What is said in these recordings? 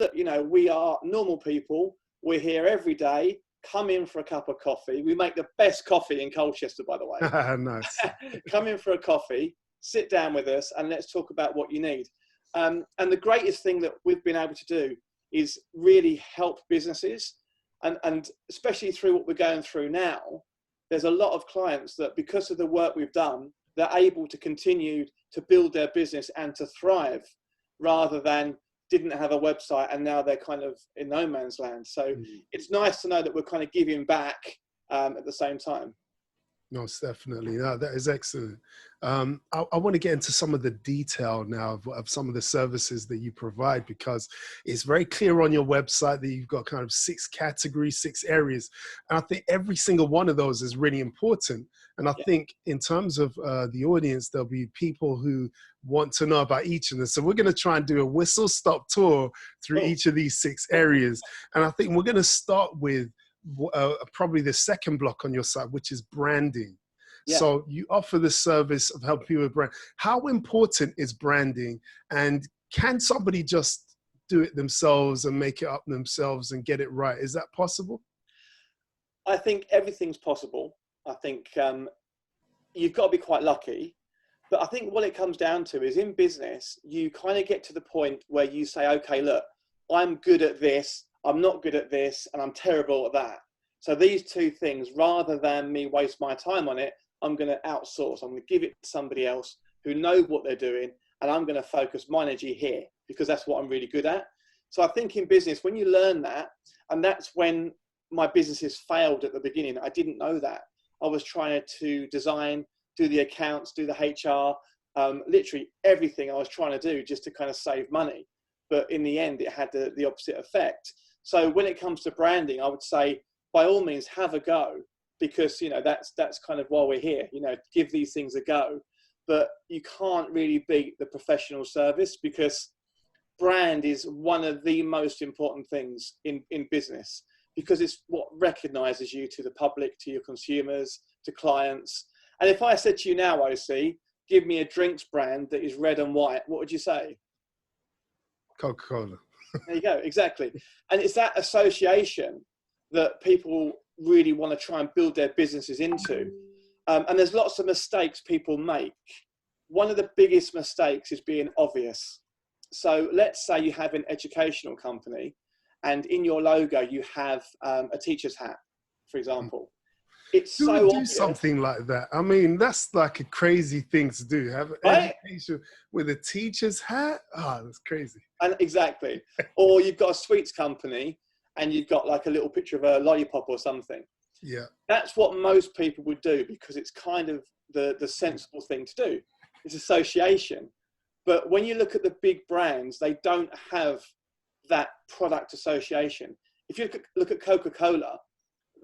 look, you know, we are normal people. We're here every day. Come in for a cup of coffee. We make the best coffee in Colchester, by the way. Nice. Come in for a coffee, sit down with us, and let's talk about what you need. And the greatest thing that we've been able to do is really help businesses. And especially through what we're going through now, there's a lot of clients that, because of the work we've done, they're able to continue to build their business and to thrive, rather than didn't have a website and now they're kind of in no man's land. So it's nice to know that we're kind of giving back at the same time. Most definitely. No, that is excellent. I want to get into some of the detail now of some of the services that you provide, because it's very clear on your website that you've got kind of 6 categories, 6 areas. And I think every single one of those is really important. And I think in terms of the audience, there'll be people who want to know about each of them. So we're going to try and do a whistle-stop tour through each of these 6 areas. And I think we're going to start with probably the second block on your site, which is branding. Yeah. So you offer the service of helping people with brand. How important is branding, and can somebody just do it themselves and make it up themselves and get it right? Is that possible? I think everything's possible. I think you've got to be quite lucky. But I think what it comes down to is, in business, you kind of get to the point where you say, okay, look, I'm good at this, I'm not good at this, and I'm terrible at that. So these 2 things, rather than me waste my time on it, I'm going to outsource. I'm going to give it to somebody else who know what they're doing, and I'm going to focus my energy here because that's what I'm really good at. So I think in business, when you learn that, and that's when my businesses failed at the beginning. I didn't know that. I was trying to design, do the accounts, do the HR, literally everything I was trying to do just to kind of save money. But in the end, it had the opposite effect. So when it comes to branding, I would say, by all means, have a go, because, you know, that's kind of why we're here, you know, give these things a go. But you can't really beat the professional service, because brand is one of the most important things in business, because it's what recognizes you to the public, to your consumers, to clients. And if I said to you now, OC, give me a drinks brand that is red and white, what would you say? Coca-Cola. There you go, exactly. And it's that association that people really want to try and build their businesses into. And there's lots of mistakes people make. One of the biggest mistakes is being obvious. So let's say you have an educational company, and in your logo you have a teacher's hat, for example. It's so obvious. Do something like that. I mean, that's like a crazy thing to do. Have education with a teacher's hat? Oh, that's crazy. And exactly. Or you've got a sweets company and you've got like a little picture of a lollipop or something. Yeah. That's what most people would do, because it's kind of the sensible thing to do. It's association. But when you look at the big brands, they don't have that product association. If you look at Coca-Cola,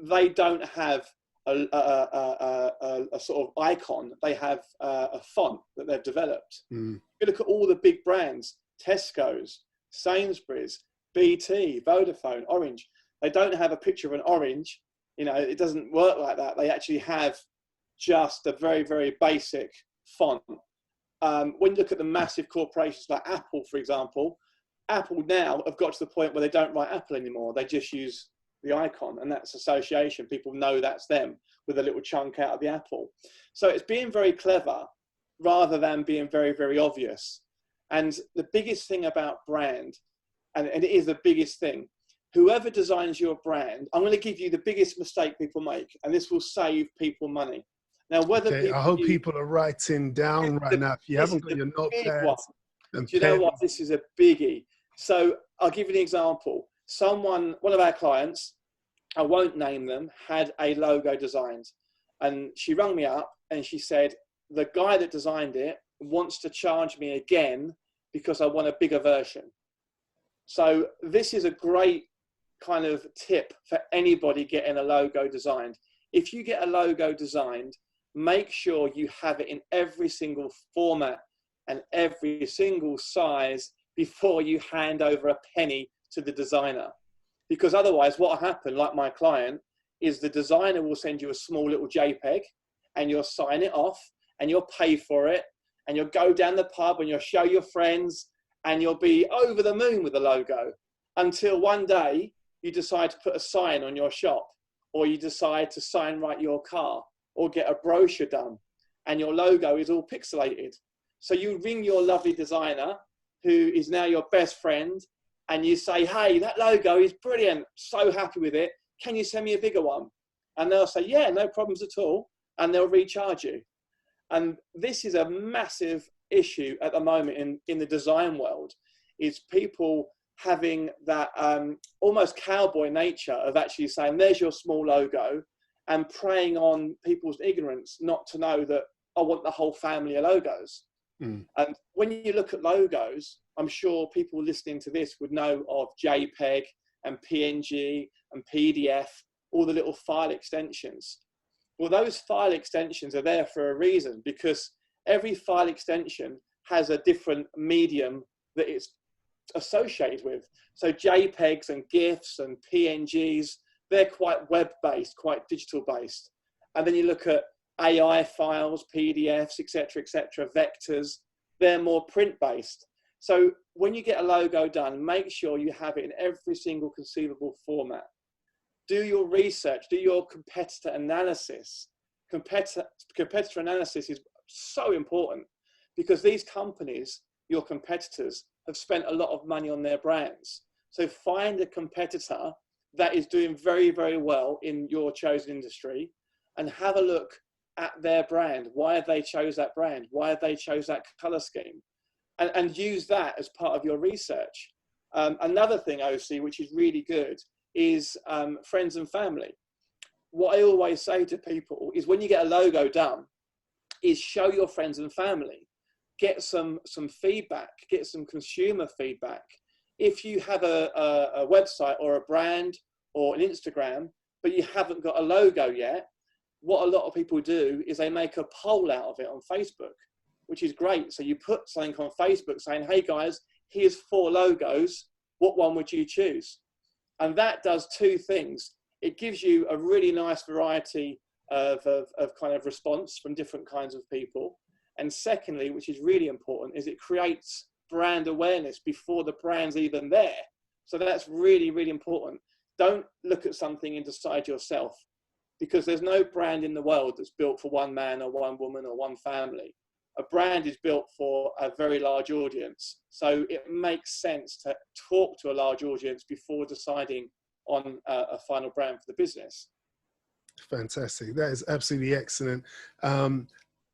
they don't have a sort of icon. They have a font that they've developed. If you look at all the big brands, Tesco's, Sainsbury's, BT, Vodafone, Orange, they don't have a picture of an orange. You know, it doesn't work like that. They actually have just a very, very basic font. When you look at the massive corporations like Apple, for example, Apple now have got to the point where they don't write Apple anymore. They just use the icon, and that's association. People know that's them with a little chunk out of the apple. So it's being very clever rather than being very, very obvious. And the biggest thing about brand, and it is the biggest thing, whoever designs your brand, I'm going to give you the biggest mistake people make, and this will save people money. Now, whether I hope people are writing down right now. If you haven't got your notepads and do you know what? This is a biggie. So I'll give you an example. One of our clients, I won't name them, had a logo designed, and she rang me up and she said, the guy that designed it wants to charge me again because I want a bigger version. So this is a great kind of tip for anybody getting a logo designed. If you get a logo designed, make sure you have it in every single format and every single size before you hand over a penny to the designer. Because otherwise what will happen, like my client, is the designer will send you a small little JPEG and you'll sign it off and you'll pay for it and you'll go down the pub and you'll show your friends and you'll be over the moon with the logo. until one day you decide to put a sign on your shop, or you decide to sign write your car, or get a brochure done, and your logo is all pixelated. So you ring your lovely designer, who is now your best friend, and you say, hey, that logo is brilliant, so happy with it, can you send me a bigger one? And they'll say, yeah, no problems at all, and they'll recharge you. And this is a massive issue at the moment in the design world, is people having that almost cowboy nature of actually saying, there's your small logo, and preying on people's ignorance not to know that I want the whole family of logos. And when you look at logos, I'm sure people listening to this would know of JPEG and PNG and PDF, all the little file extensions. Well, those file extensions are there for a reason, because every file extension has a different medium that it's associated with. So JPEGs and GIFs and PNGs, they're quite web-based, quite digital-based. And then you look at AI files, PDFs, etc., vectors, they're more print-based. So when you get a logo done, make sure you have it in every single conceivable format. Do your research, do your competitor analysis. Competitor analysis is so important, because these companies, your competitors, have spent a lot of money on their brands. So find a competitor that is doing very, very well in your chosen industry, and have a look at their brand. Why have they chose that brand? Why have they chose that color scheme? And use that as part of your research. Another thing, OC, which is really good, is friends and family. What I always say to people is, when you get a logo done, is show your friends and family. Get some feedback, get some consumer feedback. If you have a website or a brand or an Instagram, but you haven't got a logo yet, what a lot of people do is they make a poll out of it on Facebook, which is great. So you put something on Facebook saying, hey guys, here's 4 logos. What one would you choose? And that does 2 things. It gives you a really nice variety of kind of response from different kinds of people. And secondly, which is really important, is it creates brand awareness before the brand's even there. So that's really, really important. Don't look at something and decide yourself, because there's no brand in the world that's built for one man or one woman or one family. A brand is built for a very large audience. So it makes sense to talk to a large audience before deciding on a final brand for the business. Fantastic. That is absolutely excellent.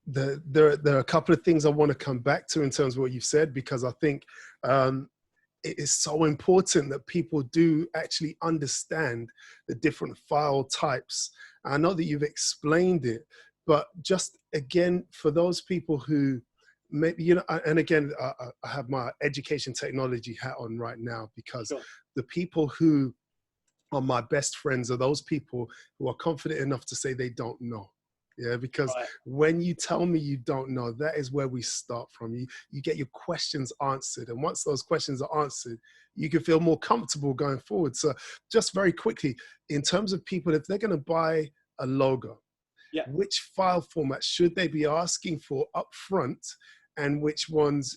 There are a couple of things I want to come back to in terms of what you've said, because I think it is so important that people do actually understand the different file types. I know that you've explained it, but just again, for those people who maybe, you know, and again, I have my education technology hat on right now, because Sure. the people who are my best friends are those people who are confident enough to say they don't know. Yeah, because Right. when you tell me you don't know, that is where we start from. You get your questions answered. And once those questions are answered, you can feel more comfortable going forward. So just very quickly, in terms of people, if they're going to buy a logo, Yeah. which file format should they be asking for up front, and which ones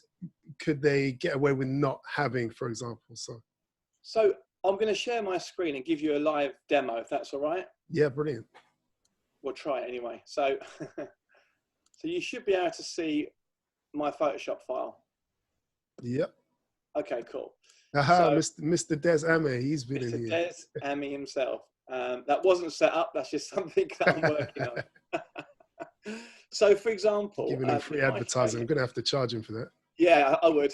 could they get away with not having, for example? So I'm going to share my screen and give you a live demo, if that's all right. Yeah, brilliant. We'll try it anyway. So, so you should be able to see my Photoshop file. Yep. Okay, cool. Aha, So, Mr. Des Ame, he's been Mr. in here. Des Ame himself. That wasn't set up. That's just something that I'm working on. So, for example, Giving him free advertising. I'm going to have to charge him for that. Yeah, I would.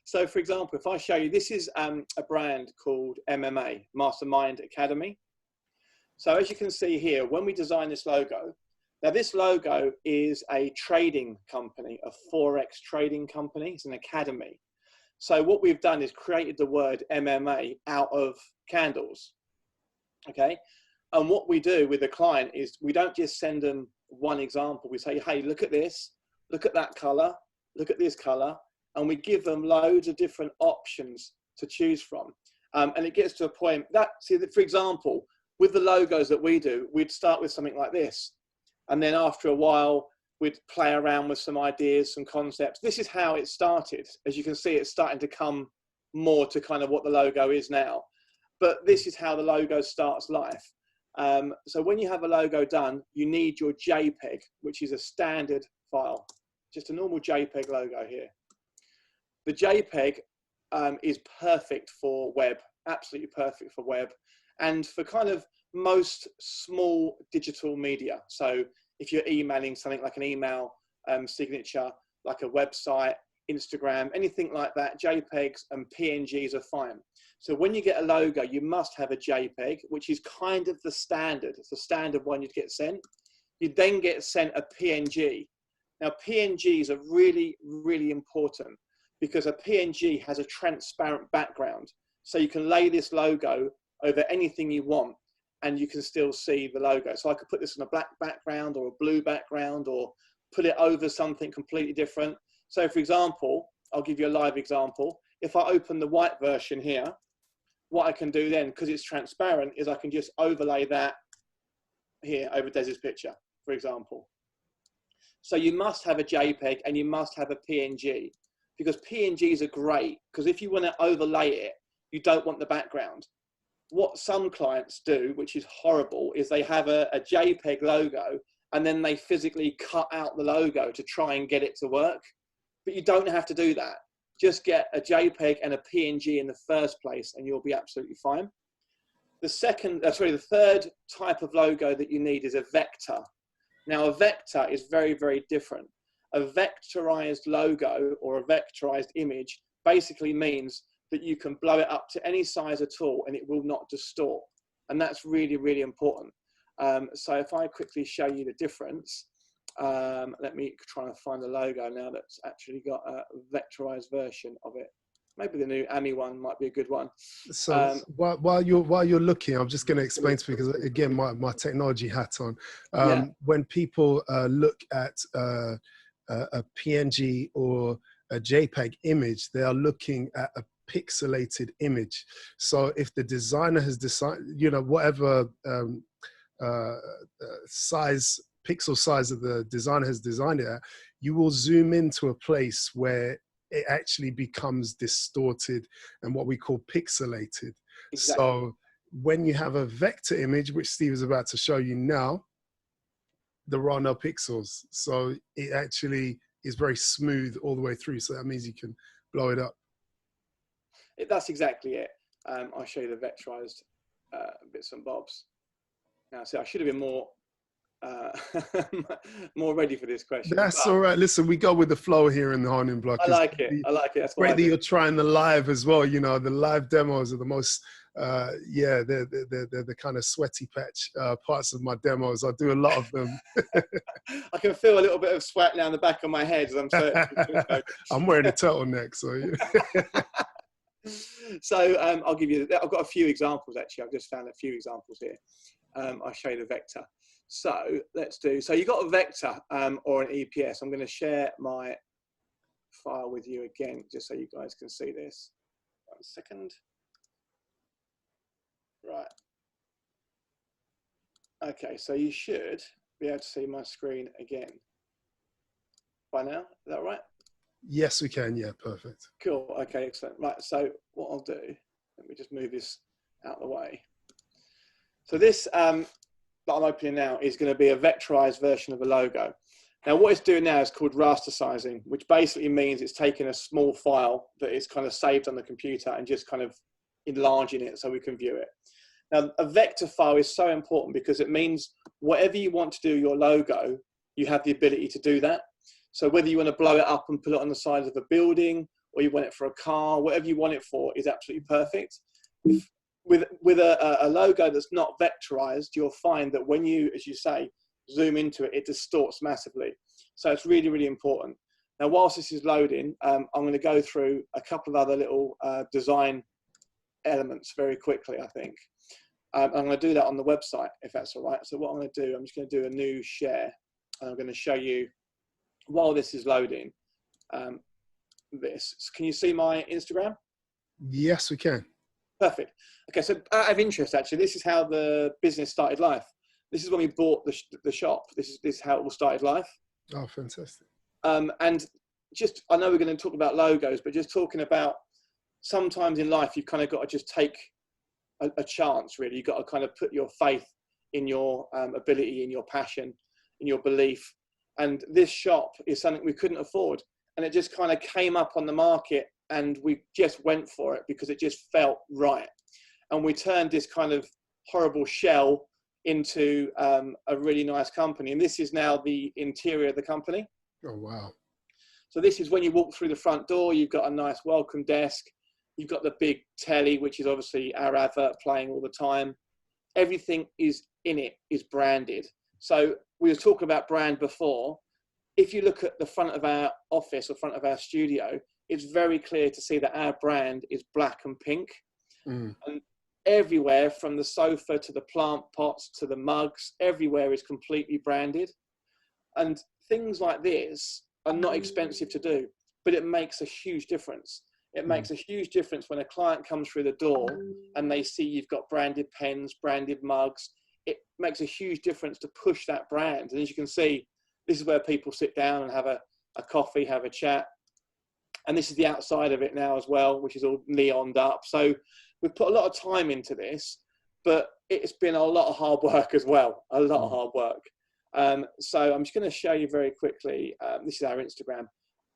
So, for example, if I show you, this is a brand called MMA, Mastermind Academy. So as you can see here, when we design this logo, now this logo is a trading company, a Forex trading company. It's an academy. So what we've done is created the word MMA out of candles. Okay. And what we do with the client is we don't just send them one example. We say, hey, look at this, look at that color, look at this color. And we give them loads of different options to choose from. And it gets to a point that, see, for example, with the logos that we do, we'd start with something like this. And then after a while, we'd play around with some ideas, some concepts. This is how it started. As you can see, it's starting to come more to kind of what the logo is now. But this is how the logo starts life. So when you have a logo done, you need your JPEG, which is a standard file, just a normal JPEG logo here. The JPEG is perfect for web, absolutely perfect for web, and for kind of most small digital media. So if you're emailing something like an email signature, like a website, Instagram, anything like that, JPEGs and PNGs are fine. So when you get a logo, you must have a JPEG, which is kind of the standard. It's the standard one you'd get sent. You then get sent a PNG. Now, PNGs are really, really important because a PNG has a transparent background. So you can lay this logo over anything you want and you can still see the logo. So I could put this on a black background or a blue background or put it over something completely different. So for example, I'll give you a live example. If I open the white version here, what I can do then, because it's transparent, is I can just overlay that here over Des's picture, for example. So you must have a JPEG and you must have a PNG, because PNGs are great, because if you want to overlay it, you don't want the background. What some clients do, which is horrible, is they have a JPEG logo and then they physically cut out the logo to try and get it to work. But you don't have to do that. Just get a JPEG and a PNG in the first place and you'll be absolutely fine. The third type of logo that you need is a vector. Now a vector is very, very different. A vectorized logo or a vectorized image basically means that you can blow it up to any size at all and it will not distort. And that's really, really important. So if I quickly show you the difference, let me try and find the logo now that's actually got a vectorized version of it. Maybe the new AMI one might be a good one. So while you're looking, I'm just going to explain to you, because again, my technology hat on. Yeah. When people look at a PNG or a JPEG image, they are looking at a pixelated image. So if the designer has decided, you know, whatever pixel size that the designer has designed it at, you will zoom into a place where it actually becomes distorted and what we call pixelated. Exactly. So when you have a vector image, which Steve is about to show you now, there are no pixels. So it actually is very smooth all the way through. So that means you can blow it up. That's exactly it. I'll show you the vectorized bits and bobs. Now, see, I should have been more more ready for this question. That's all right. Listen, we go with the flow here in the Honing Block. I like it. I like it. That's great that you're trying the live as well. You know, the live demos are the most, yeah, they're the kind of sweaty patch parts of my demos. I do a lot of them. I can feel a little bit of sweat now in the back of my head as I'm certain. I'm wearing a turtleneck, so. So I'll give you, I've got a few examples actually. I've just found a few examples here. I'll show you the vector. So let's do, so you've got a vector or an EPS. I'm going to share my file with you again, just so you guys can see this. 1 second. Right. Okay, so you should be able to see my screen again by now. Is that right? Yes, we can. Yeah, perfect. Cool. Okay, excellent. Right, so what I'll do, let me just move this out of the way. So this that I'm opening now is going to be a vectorized version of a logo. Now what it's doing now is called rasterizing, which basically means it's taking a small file that is kind of saved on the computer and just kind of enlarging it so we can view it. Now a vector file is so important because it means whatever you want to do your logo, you have the ability to do that. So whether you want to blow it up and put it on the side of a building, or you want it for a car, whatever you want it for is absolutely perfect. With a logo that's not vectorized, you'll find that when you, as you say, zoom into it, it distorts massively. So it's really, really important. Now, whilst this is loading, I'm going to go through a couple of other little design elements very quickly, I think. I'm going to do that on the website, if that's all right. So what I'm going to do, I'm just going to do a new share, and I'm going to show you, while this is loading, this. Can you see my Instagram? Yes, we can. Perfect. Okay, so out of interest, actually, this is how the business started life. This is when we bought the shop. This is how it all started life. Oh, fantastic. And just, I know we're going to talk about logos, but just talking about sometimes in life, you've kind of got to just take a chance, really. You've got to kind of put your faith in your ability, in your passion, in your belief. And this shop is something we couldn't afford. And it just kind of came up on the market, and we just went for it because it just felt right. And we turned this kind of horrible shell into a really nice company. And this is now the interior of the company. Oh, wow. So this is when you walk through the front door, you've got a nice welcome desk. You've got the big telly, which is obviously our advert playing all the time. Everything is in it, is branded. So we were talking about brand before. If you look at the front of our office or front of our studio, it's very clear to see that our brand is black and pink. And everywhere, from the sofa to the plant pots to the mugs, everywhere is completely branded. And things like this are not expensive to do, but it makes a huge difference. It makes a huge difference when a client comes through the door and they see you've got branded pens, branded mugs. It makes a huge difference to push that brand. And as you can see, this is where people sit down and have a coffee, have a chat. And this is the outside of it now as well, which is all neoned up. So we've put a lot of time into this, but it's been a lot of hard work as well, a lot of hard work. So I'm just going to show you very quickly. This is our Instagram.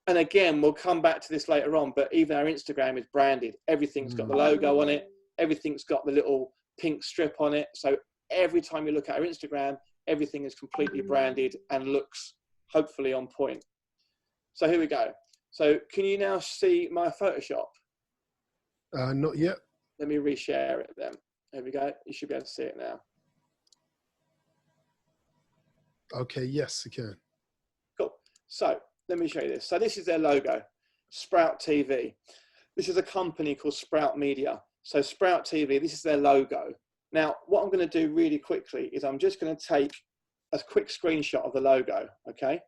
And again, we'll come back to this later on, but even our Instagram is branded. Everything's got the logo on it. Everything's got the little pink strip on it. So every time you look at our Instagram, everything is completely branded and looks hopefully on point. So here we go. So can you now see my Photoshop? Not yet. Let me reshare it then. There we go. You should be able to see it now. Okay, yes, you can. Cool. So let me show you this. So this is their logo, Sprout TV. This is a company called Sprout Media. So Sprout TV, this is their logo. Now, what I'm going to do really quickly is I'm just going to take a quick screenshot of the logo, okay?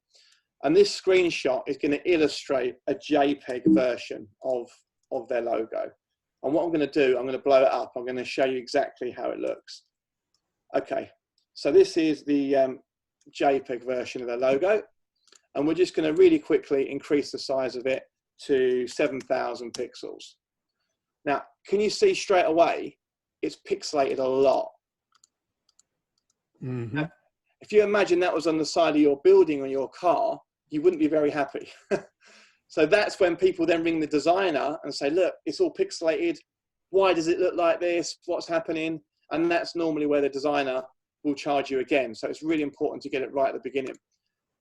And this screenshot is going to illustrate a JPEG version of their logo. And what I'm going to do, I'm going to blow it up. I'm going to show you exactly how it looks. Okay, so this is the JPEG version of their logo. And we're just going to really quickly increase the size of it to 7,000 pixels. Now, can you see straight away, it's pixelated a lot. Now, if you imagine that was on the side of your building or your car, you wouldn't be very happy. So that's when people then ring the designer and say, look, it's all pixelated. Why does it look like this? What's happening? And that's normally where the designer will charge you again. So it's really important to get it right at the beginning.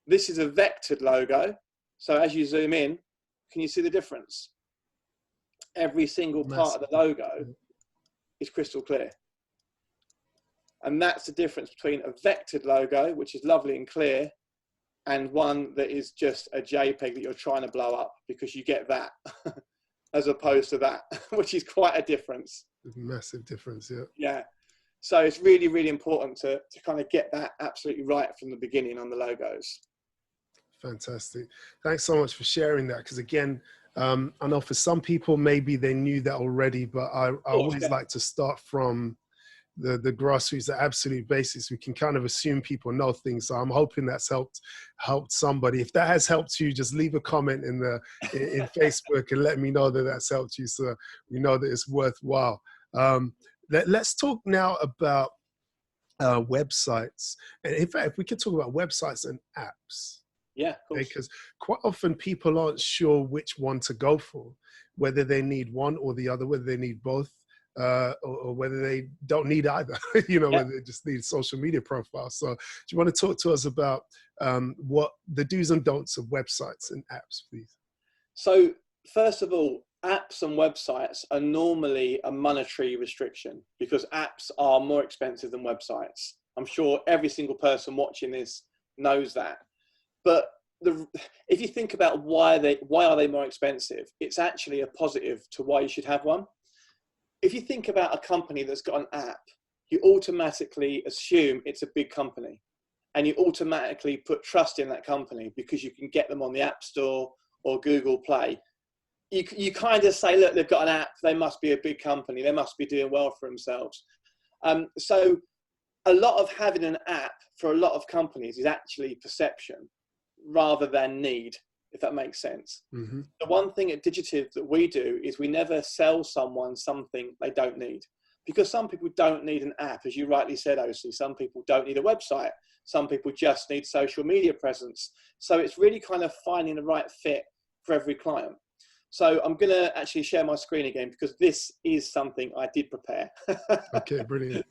This is a vectored logo. So as you zoom in, can you see the difference? Every single part of the logo is crystal clear. And that's the difference between a vectored logo, which is lovely and clear, and one that is just a JPEG that you're trying to blow up, because you get that as opposed to that, which is quite a difference. Massive difference, yeah. Yeah. So it's really, really important to kind of get that absolutely right from the beginning on the logos. Fantastic. Thanks so much for sharing that. Because again, I know for some people, maybe they knew that already, but I always like to start from the grassroots, the absolute basics. We can kind of assume people know things. So I'm hoping that's helped somebody. If that has helped you, just leave a comment in Facebook and let me know that that's helped you, so we know that it's worthwhile. Let's talk now about websites. And in fact, if we could talk about websites and apps. Yeah, of course. Because quite often people aren't sure which one to go for, whether they need one or the other, whether they need both, or whether they don't need either, whether they just need social media profiles. So do you want to talk to us about what the do's and don'ts of websites and apps, please? So first of all, apps and websites are normally a monetary restriction, because apps are more expensive than websites. I'm sure every single person watching this knows that. But if you think about why are they more expensive, it's actually a positive to why you should have one. If you think about a company that's got an app, you automatically assume it's a big company, and you automatically put trust in that company because you can get them on the App Store or Google Play. You kind of say, look, they've got an app, they must be a big company, they must be doing well for themselves. So a lot of having an app for a lot of companies is actually perception rather than need. if that makes sense. Mm-hmm. The one thing at Digitiv that we do is we never sell someone something they don't need. Because some people don't need an app, as you rightly said, OC. Some people don't need a website. Some people just need social media presence. So it's really kind of finding the right fit for every client. So I'm going to actually share my screen again, because this is something I did prepare. Okay, brilliant.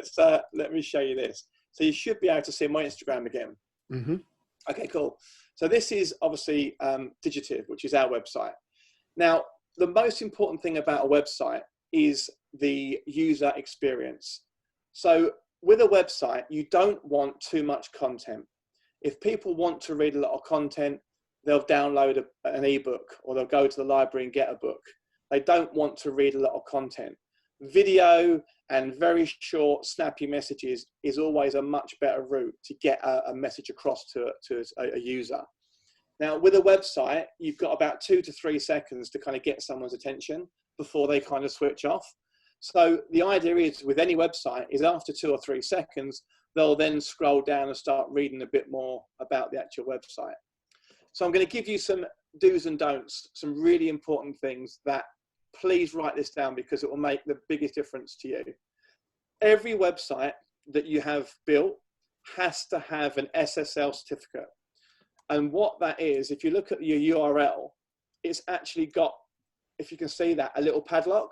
So let me show you this. So you should be able to see my Instagram again. Mm-hmm. Okay, cool. So this is obviously Digitiv, which is our website. Now, the most important thing about a website is the user experience. So with a website, you don't want too much content. If people want to read a lot of content, they'll download an ebook, or they'll go to the library and get a book. They don't want to read a lot of content. Video and very short, snappy messages is always a much better route to get a message across to a user. Now, with a website, you've got about 2 to 3 seconds to kind of get someone's attention before they kind of switch off. So the idea is, with any website, is after 2 or 3 seconds, they'll then scroll down and start reading a bit more about the actual website. So I'm going to give you some do's and don'ts, some really important things that, please write this down, because it will make the biggest difference to you. Every website that you have built has to have an SSL certificate. And what that is, if you look at your URL, it's actually got, if you can see that, a little padlock.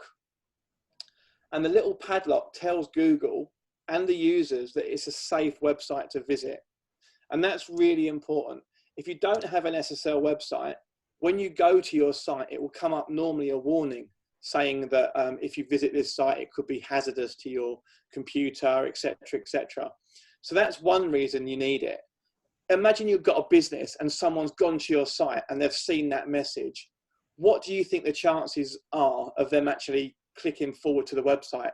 And the little padlock tells Google and the users that it's a safe website to visit. And that's really important. If you don't have an SSL website, when you go to your site, it will come up normally a warning saying that if you visit this site, it could be hazardous to your computer, etc., etc. So that's one reason you need it. Imagine you've got a business and someone's gone to your site and they've seen that message. What do you think the chances are of them actually clicking forward to the website?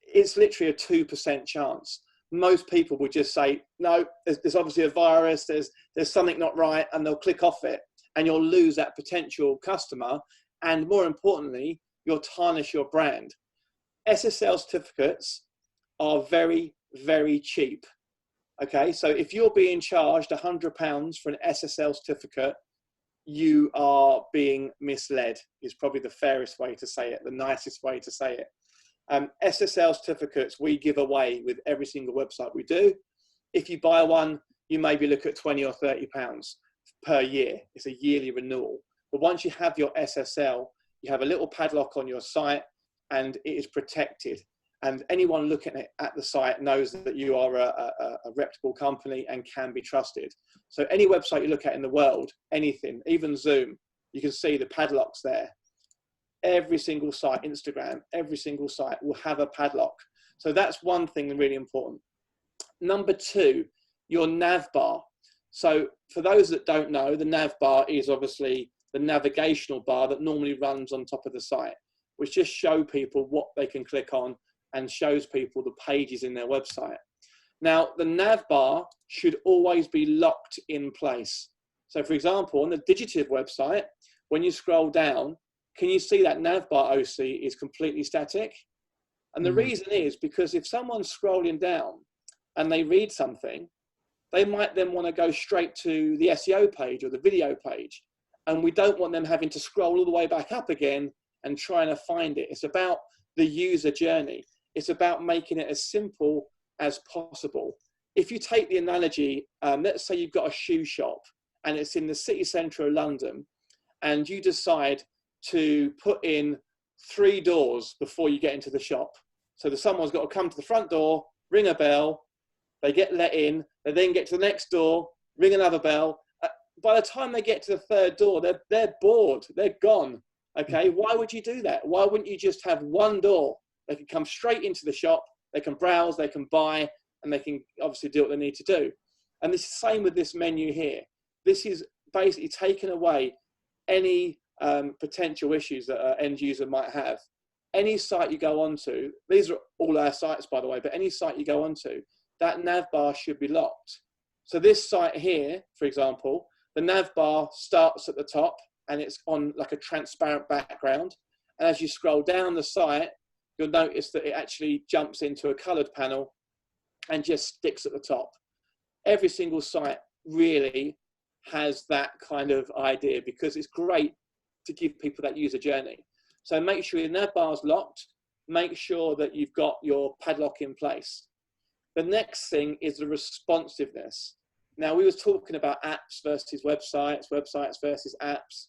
It's literally a 2% chance. Most people would just say, no, there's obviously a virus, there's something not right, and they'll click off it, and you'll lose that potential customer. And more importantly, you'll tarnish your brand. SSL certificates are very, very cheap. Okay, so if you're being charged £100 for an SSL certificate, you are being misled, is probably the fairest way to say it, the nicest way to say it. SSL certificates we give away with every single website we do. If you buy one, you maybe look at £20 or £30 per year. It's a yearly renewal. But once you have your SSL, you have a little padlock on your site and it is protected. And anyone looking at the site knows that you are a reputable company and can be trusted. So any website you look at in the world, anything, even Zoom, you can see the padlocks there. Every single site, Instagram, every single site will have a padlock. So that's one thing really important. Number two, your nav bar. So for those that don't know, the nav bar is obviously the navigational bar that normally runs on top of the site, which just show people what they can click on and shows people the pages in their website. Now, the nav bar should always be locked in place. So for example, on the Digitiv website, when you scroll down, can you see that nav bar OC is completely static? And the reason is because if someone's scrolling down and they read something, they might then want to go straight to the SEO page or the video page. And we don't want them having to scroll all the way back up again and trying to find it. It's about the user journey. It's about making it as simple as possible. If you take the analogy, let's say you've got a shoe shop and it's in the city centre of London, and you decide to put in 3 doors before you get into the shop. So someone's got to come to the front door, ring a bell, they get let in, they then get to the next door, ring another bell. By the time they get to the 3rd door, they're bored, they're gone. Okay, why would you do that? Why wouldn't you just have one door? They can come straight into the shop, they can browse, they can buy, and they can obviously do what they need to do. And it's the same with this menu here. This is basically taking away any potential issues that an end user might have. Any site you go onto, these are all our sites by the way, but any site you go onto, that nav bar should be locked. So this site here, for example, the nav bar starts at the top and it's on like a transparent background. And as you scroll down the site, you'll notice that it actually jumps into a colored panel and just sticks at the top. Every single site really has that kind of idea, because it's great to give people that user journey. So make sure your nav bar is locked. Make sure that you've got your padlock in place. The next thing is the responsiveness. Now, we was talking about apps versus websites, websites versus apps.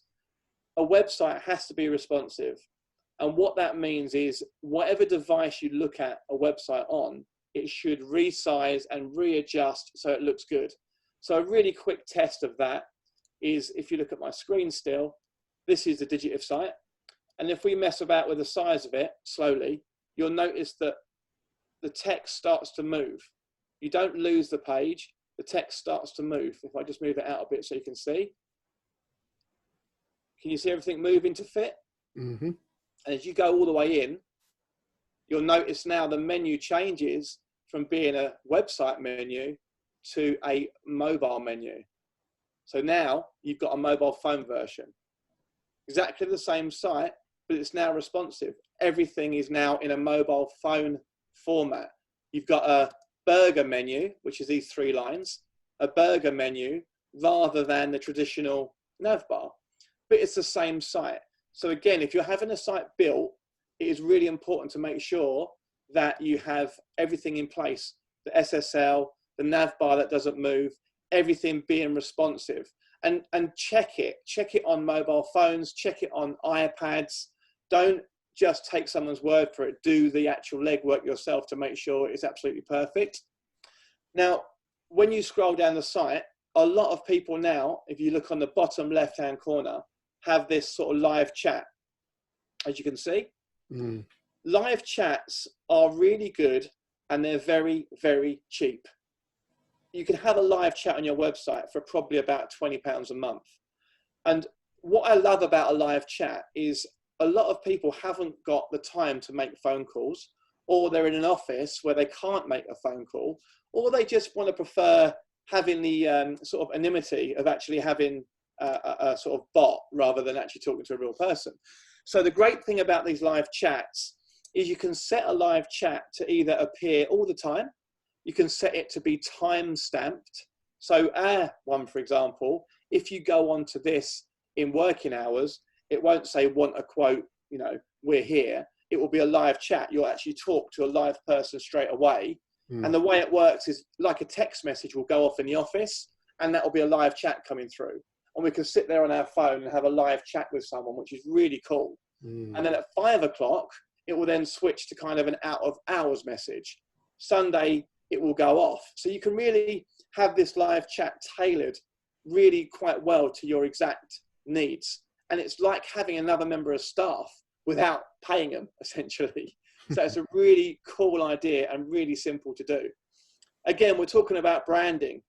A website has to be responsive. And what that means is whatever device you look at a website on, it should resize and readjust so it looks good. So a really quick test of that is, if you look at my screen still, this is the Digitiv site. And if we mess about with the size of it slowly, you'll notice that the text starts to move. You don't lose the page, the text starts to move. If I just move it out a bit so you can see. Can you see everything moving to fit? Mm-hmm. And as you go all the way in, you'll notice now the menu changes from being a website menu to a mobile menu. So now you've got a mobile phone version. Exactly the same site, but it's now responsive. Everything is now in a mobile phone format. You've got a burger menu, which is these 3 lines, a burger menu rather than the traditional nav bar, but it's the same site. So again, if you're having a site built, it is really important to make sure that you have everything in place. The SSL, the nav bar that doesn't move, everything being responsive. And check it on mobile phones, check it on iPads. Don't just take someone's word for it. Do the actual legwork yourself to make sure it's absolutely perfect. Now, when you scroll down the site, a lot of people now, if you look on the bottom left-hand corner, have this sort of live chat, as you can see. Mm. Live chats are really good, and they're very, very cheap. You can have a live chat on your website for probably about £20 a month. And what I love about a live chat is a lot of people haven't got the time to make phone calls, or they're in an office where they can't make a phone call, or they just want to prefer having the sort of anonymity of actually having a sort of bot rather than actually talking to a real person. So the great thing about these live chats is you can set a live chat to either appear all the time. You can set it to be time stamped. So our one, for example, if you go onto this in working hours, it won't say want a quote, you know, we're here. It will be a live chat. You'll actually talk to a live person straight away. Mm. And the way it works is like a text message will go off in the office, and that will be a live chat coming through. And we can sit there on our phone and have a live chat with someone, which is really cool. Mm. And then at 5 o'clock, it will then switch to kind of an out of hours message. Sunday, it will go off. So you can really have this live chat tailored really quite well to your exact needs. And it's like having another member of staff without paying them, essentially. So it's a really cool idea and really simple to do. Again, we're talking about branding.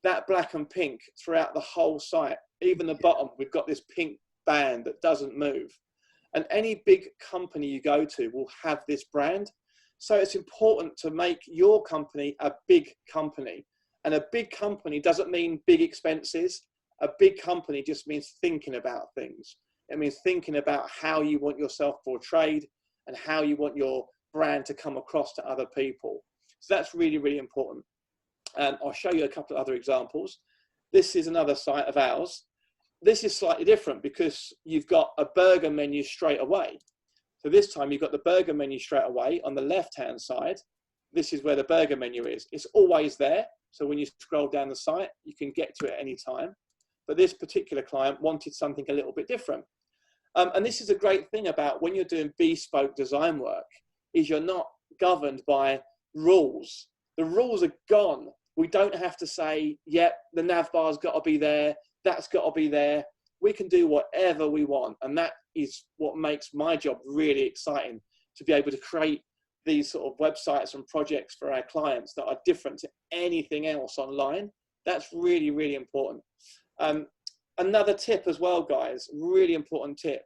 That black and pink throughout the whole site, even the bottom, we've got this pink band that doesn't move. And any big company you go to will have this brand. So it's important to make your company a big company. And a big company doesn't mean big expenses. A big company just means thinking about things. It means thinking about how you want yourself portrayed and how you want your brand to come across to other people. So that's really, really important. I'll show you a couple of other examples. This is another site of ours. This is slightly different because you've got a burger menu straight away. So this time you've got the burger menu straight away on the left-hand side. This is where the burger menu is. It's always there. So when you scroll down the site, you can get to it any time. But this particular client wanted something a little bit different. And this is a great thing about when you're doing bespoke design work, is you're not governed by rules. The rules are gone. We don't have to say, yep, the nav bar's got to be there, that's got to be there. We can do whatever we want. And that is what makes my job really exciting, to be able to create these sort of websites and projects for our clients that are different to anything else online. That's really, really important. Another tip as well, guys, really important tip,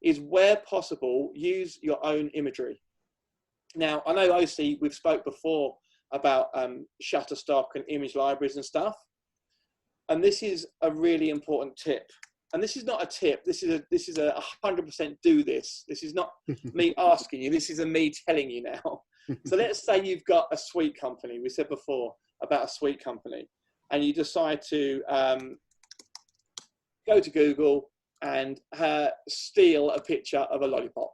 is where possible, use your own imagery. Now, I know obviously we've spoke before about Shutterstock and image libraries and stuff. And this is a really important tip. And this is not a tip. This is a 100% do this. This is not me asking you. This is me telling you now. So let's say you've got a sweet company. We said before about a sweet company, and you decide to go to Google and steal a picture of a lollipop.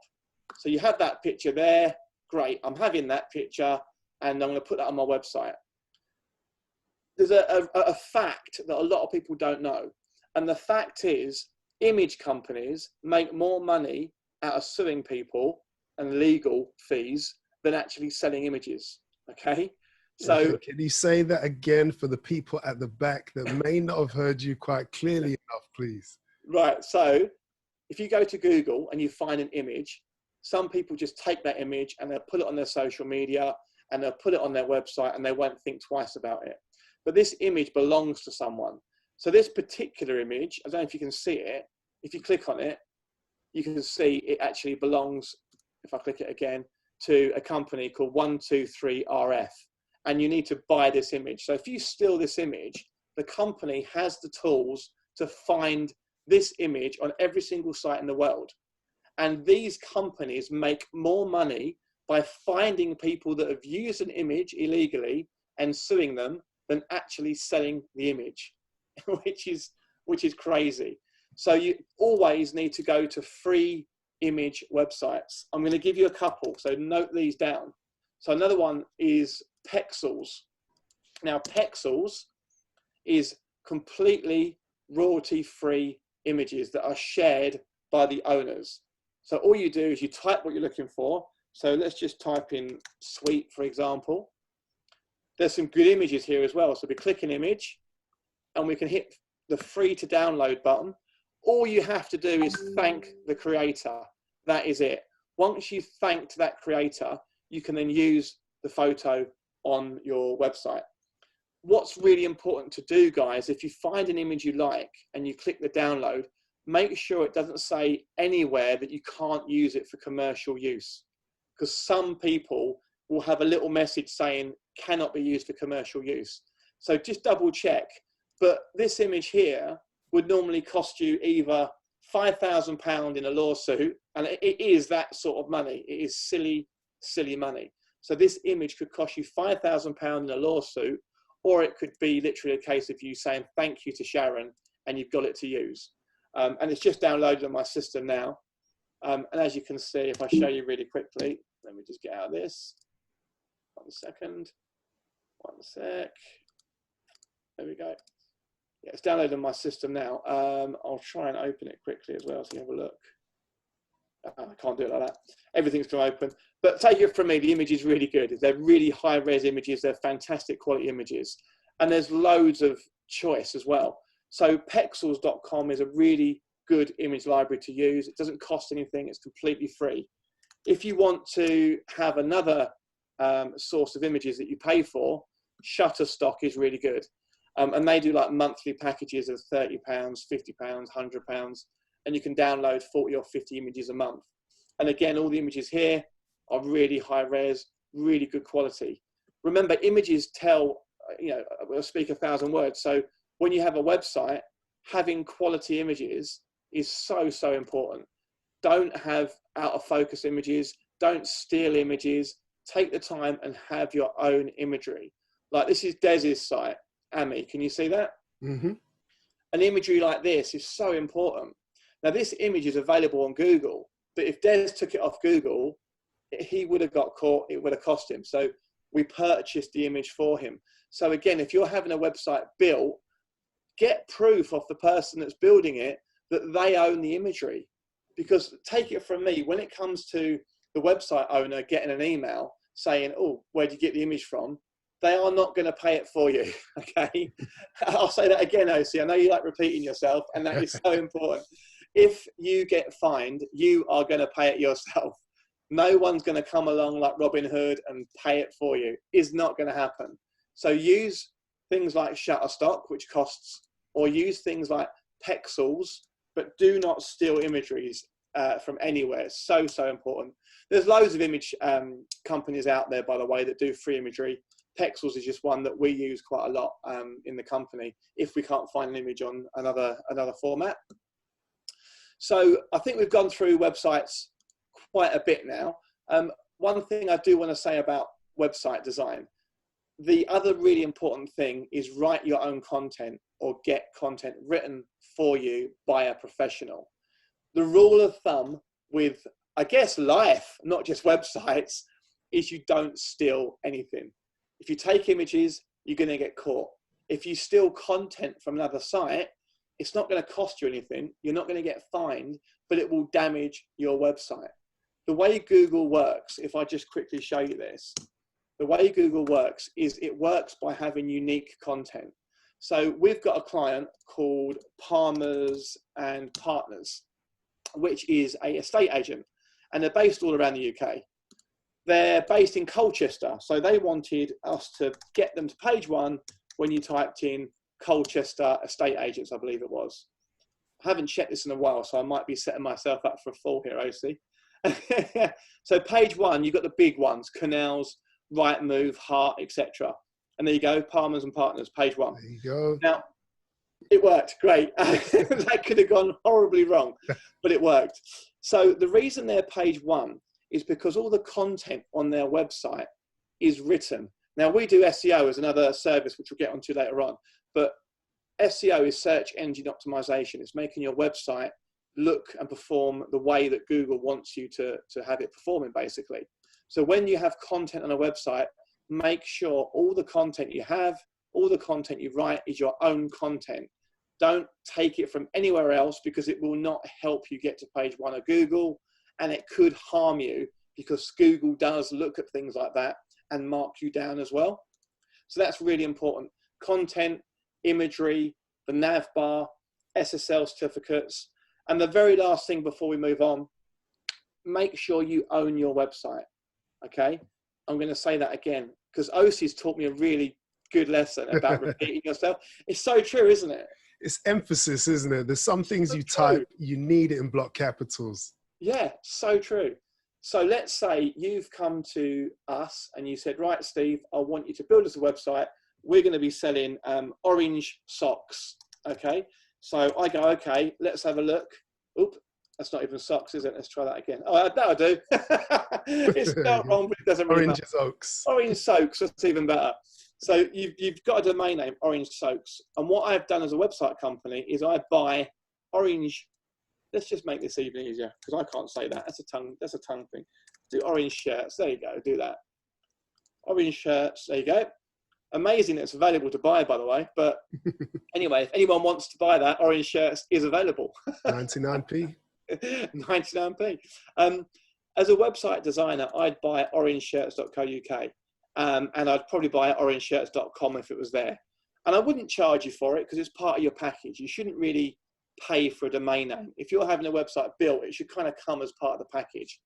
So you have that picture there. Great, I'm having that picture and I'm going to put that on my website. There's a fact that a lot of people don't know. And the fact is, image companies make more money out of suing people and legal fees than actually selling images. Okay. So okay, can you say that again for the people at the back that may not have heard you quite clearly enough, please? right. So if you go to Google and you find an image, some people just take that image and they'll put it on their social media and they'll put it on their website and they won't think twice about it. But this image belongs to someone. So this particular image, I don't know if you can see it. If you click on it, you can see it actually belongs, if I click it again, to a company called 123RF. And you need to buy this image. So if you steal this image, the company has the tools to find this image on every single site in the world. And these companies make more money by finding people that have used an image illegally and suing them than actually selling the image, which is crazy. So you always need to go to free image websites. I'm going to give you a couple, so note these down. So another one is Pexels. Now Pexels is completely royalty-free images that are shared by the owners. So all you do is you type what you're looking for. So let's just type in sweet, for example. There's some good images here as well. So we click an image and we can hit the free to download button. All you have to do is thank the creator. That is it. Once you've thanked that creator, you can then use the photo on your website. What's really important to do, guys, if you find an image you like and you click the download, make sure it doesn't say anywhere that you can't use it for commercial use, because some people will have a little message saying cannot be used for commercial use. So just double check. But this image here would normally cost you either £5,000 in a lawsuit, and it is that sort of money. It is silly, silly money. So this image could cost you £5,000 in a lawsuit, or it could be literally a case of you saying thank you to Sharon and you've got it to use. And it's just downloaded on my system now. And as you can see, if I show you really quickly, let me just get out of this. 1 second. 1 sec. There we go. Yeah, it's downloaded on my system now. I'll try and open it quickly as well so you have a look. I can't do it like that. Everything's going to open. But take it from me, the image is really good. They're really high-res images. They're fantastic quality images. And there's loads of choice as well. So Pexels.com is a really good image library to use. It doesn't cost anything. It's completely free. If you want to have another source of images that you pay for, Shutterstock is really good. And they do like monthly packages of £30, £50, £100, and you can download 40 or 50 images a month. And again, all the images here are really high res, really good quality. Remember, images tell, will speak 1,000 words. So when you have a website, having quality images is so, so important. Don't have out of focus images. Don't steal images. Take the time and have your own imagery. Like this is Des's site, Ami. Can you see that? Mm-hmm. An imagery like this is so important. Now this image is available on Google, but if Des took it off Google, he would have got caught. It would have cost him. So we purchased the image for him. So again, if you're having a website built, get proof of the person that's building it that they own the imagery. Because take it from me, when it comes to the website owner getting an email saying, oh, where'd you get the image from? They are not going to pay it for you, okay? I'll say that again, OC. I know you like repeating yourself, and that is so important. If you get fined, you are going to pay it yourself. No one's going to come along like Robin Hood and pay it for you. It's not going to happen. So use things like Shutterstock, which costs, or use things like Pexels, but do not steal imageries from anywhere. It's so, so important. There's loads of image companies out there, by the way, that do free imagery. Pexels is just one that we use quite a lot in the company if we can't find an image on another format. So I think we've gone through websites quite a bit now. One thing I do want to say about website design, The other really important thing is write your own content or get content written for you by a professional. The rule of thumb with, I guess, life, not just websites, is you don't steal anything. If you take images, you're going to get caught. If you steal content from another site, it's not going to cost you anything. You're not going to get fined, but it will damage your website. The way Google works, if I just quickly show you this, the way Google works is it works by having unique content. So we've got a client called Palmers and Partners, which is an estate agent, and they're based all around the UK. They're based in Colchester, so they wanted us to get them to page 1 when you typed in Colchester estate agents, I believe it was. I haven't checked this in a while, so I might be setting myself up for a fall here, OC. So page 1, you've got the big ones, Canals, Rightmove, Heart, etc. And there you go, Palmers and Partners, page 1. There you go. Now, it worked, great. That could have gone horribly wrong, but it worked. So the reason they're page 1 is because all the content on their website is written. Now, we do SEO as another service, which we'll get onto later on, but SEO is search engine optimization. It's making your website look and perform the way that Google wants you to have it performing, basically. So when you have content on a website, make sure all the content you have, all the content you write is your own content. Don't take it from anywhere else, because it will not help you get to page 1 of Google, and it could harm you because Google does look at things like that and mark you down as well. So that's really important. Content, imagery, the nav bar, SSL certificates. And the very last thing before we move on, make sure you own your website. Okay, I'm going to say that again because OC's taught me a really good lesson about repeating yourself. It's so true, isn't it? It's emphasis, isn't it? There's some things you type, you need it in block capitals. Yeah, so true. So let's say you've come to us and you said, right, Steve, I want you to build us a website. We're going to be selling orange socks. Okay, so I go, okay, let's have a look. Oop, that's not even socks, is it? Let's try that again. Oh, that'll do. It's spelled wrong, but it doesn't really matter. Orange Oaks. Orange Soaks, that's even better. So you've got a domain name, Orange Soaks. And what I've done as a website company is I buy orange, let's just make this even easier because I can't say that. That's a tongue thing. Do orange shirts. There you go. Do that. Orange shirts. There you go. Amazing. It's available to buy, by the way. But anyway, if anyone wants to buy that, orange shirts is available. 99p. 99p. As a website designer, I'd buy orangeshirts.co.uk. And I'd probably buy orangeshirts.com if it was there. And I wouldn't charge you for it because it's part of your package. You shouldn't really pay for a domain name. If you're having a website built, it should kind of come as part of the package.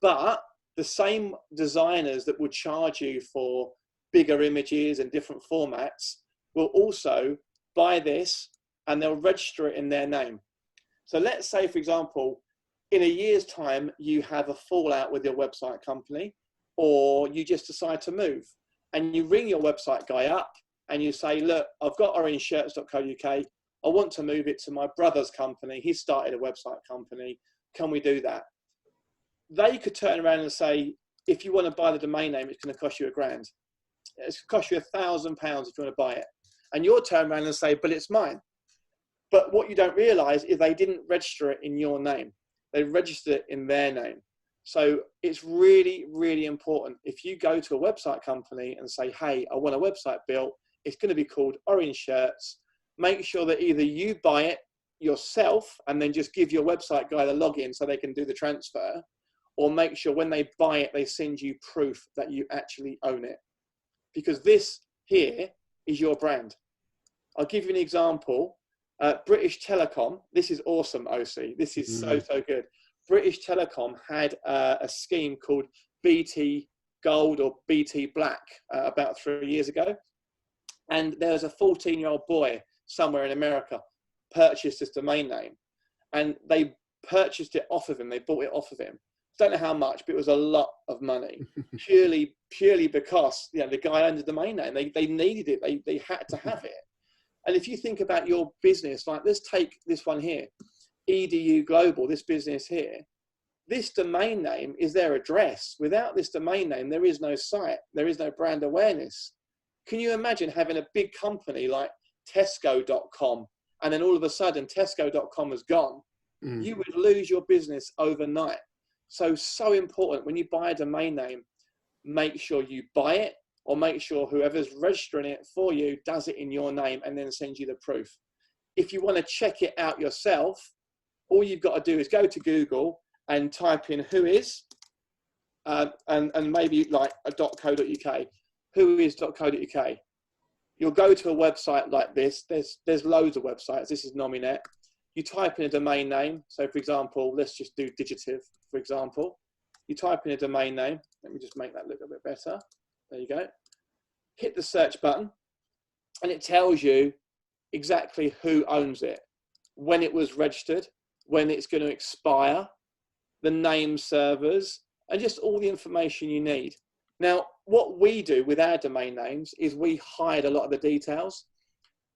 But the same designers that would charge you for bigger images and different formats will also buy this and they'll register it in their name. So let's say, for example, in a year's time, you have a fallout with your website company, or you just decide to move and you ring your website guy up and you say, look, I've got orangeshirts.co.uk. I want to move it to my brother's company. He started a website company. Can we do that? They could turn around and say, if you want to buy the domain name, it's going to cost you £1,000. It's going to cost you £1,000 if you want to buy it. And you'll turn around and say, but it's mine. But what you don't realize is they didn't register it in your name. They registered it in their name. So it's really, really important. If you go to a website company and say, hey, I want a website built, it's going to be called Orange Shirts. Make sure that either you buy it yourself and then just give your website guy the login so they can do the transfer, or make sure when they buy it, they send you proof that you actually own it. Because this here is your brand. I'll give you an example. British Telecom, this is awesome, OC. This is so good. British Telecom had a scheme called BT Gold or BT Black about 3 years ago. And there was a 14-year-old boy somewhere in America purchased this domain name. And they purchased it off of him. They bought it off of him. Don't know how much, but it was a lot of money. purely because the guy owned the domain name. They needed it. They had to have it. And if you think about your business, like let's take this one here, EDU Global, this business here, this domain name is their address. Without this domain name, there is no site. There is no brand awareness. Can you imagine having a big company like Tesco.com and then all of a sudden Tesco.com is gone? You would lose your business overnight. So important when you buy a domain name, make sure you buy it, or make sure whoever's registering it for you does it in your name and then sends you the proof. If you want to check it out yourself, all you've got to do is go to Google and type in whois, and maybe like a .co.uk, whois.co.uk. You'll go to a website like this. There's loads of websites. This is Nominet. You type in a domain name. So for example, let's just do Digitiv, for example. You type in a domain name. Let me just make that look a bit better. There you go. Hit the search button and it tells you exactly who owns it, when it was registered, when it's going to expire, the name servers, and just all the information you need. Now, what we do with our domain names is we hide a lot of the details.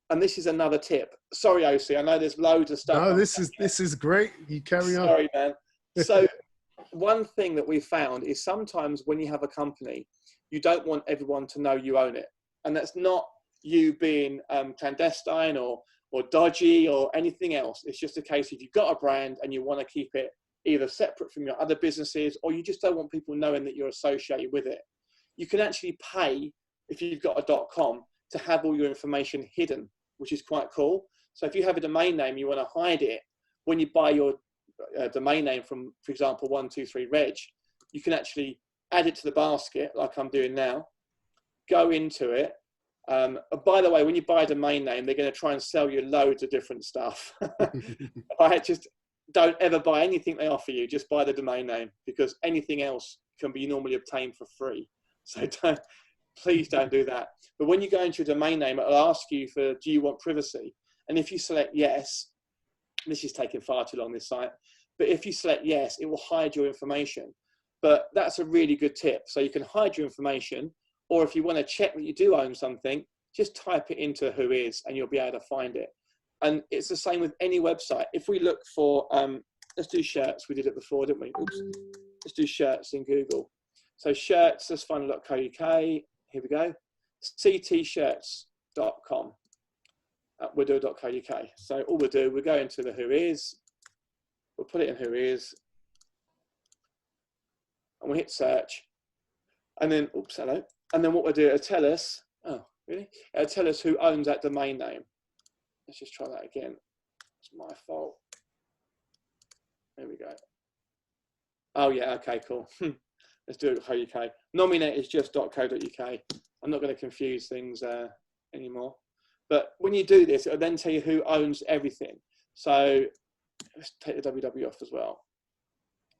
And this is another tip. Sorry, OC, I know there's loads of stuff. No, this is great. You carry on. Sorry, man. So one thing that we found is sometimes when you have a company, you don't want everyone to know you own it. And that's not you being clandestine or dodgy or anything else. It's just a case if you've got a brand and you want to keep it either separate from your other businesses, or you just don't want people knowing that you're associated with it. You can actually pay, if you've got a .com, to have all your information hidden, which is quite cool. So if you have a domain name, you want to hide it, when you buy your domain name from, for example, 123reg, you can actually add it to the basket like I'm doing now, go into it. By the way, when you buy a domain name, they're going to try and sell you loads of different stuff. Just don't ever buy anything they offer you, just buy the domain name, because anything else can be normally obtained for free. So please don't do that. But when you go into your domain name, it'll ask you for, do you want privacy? And if you select yes, this is taking far too long, this site, but if you select yes, it will hide your information. But that's a really good tip. So you can hide your information, or if you want to check that you do own something, just type it into whois and you'll be able to find it. And it's the same with any website. If we look for, let's do shirts. We did it before, didn't we? Oops. Let's do shirts in Google. So shirts, let's find .co.uk. Here we go. ctshirts.com. We'll do .co.uk. So all we'll do, we'll go into the whois. We'll put it in whois. And we'll hit search. And then, oops, hello. And then what we'll do, it'll tell us, oh, really? It'll tell us who owns that domain name. Let's just try that again. It's my fault. There we go. Oh yeah, okay, cool. Let's do it .co.uk. Nominet is just .co.uk. I'm not going to confuse things anymore. But when you do this, it'll then tell you who owns everything. So let's take the www off as well.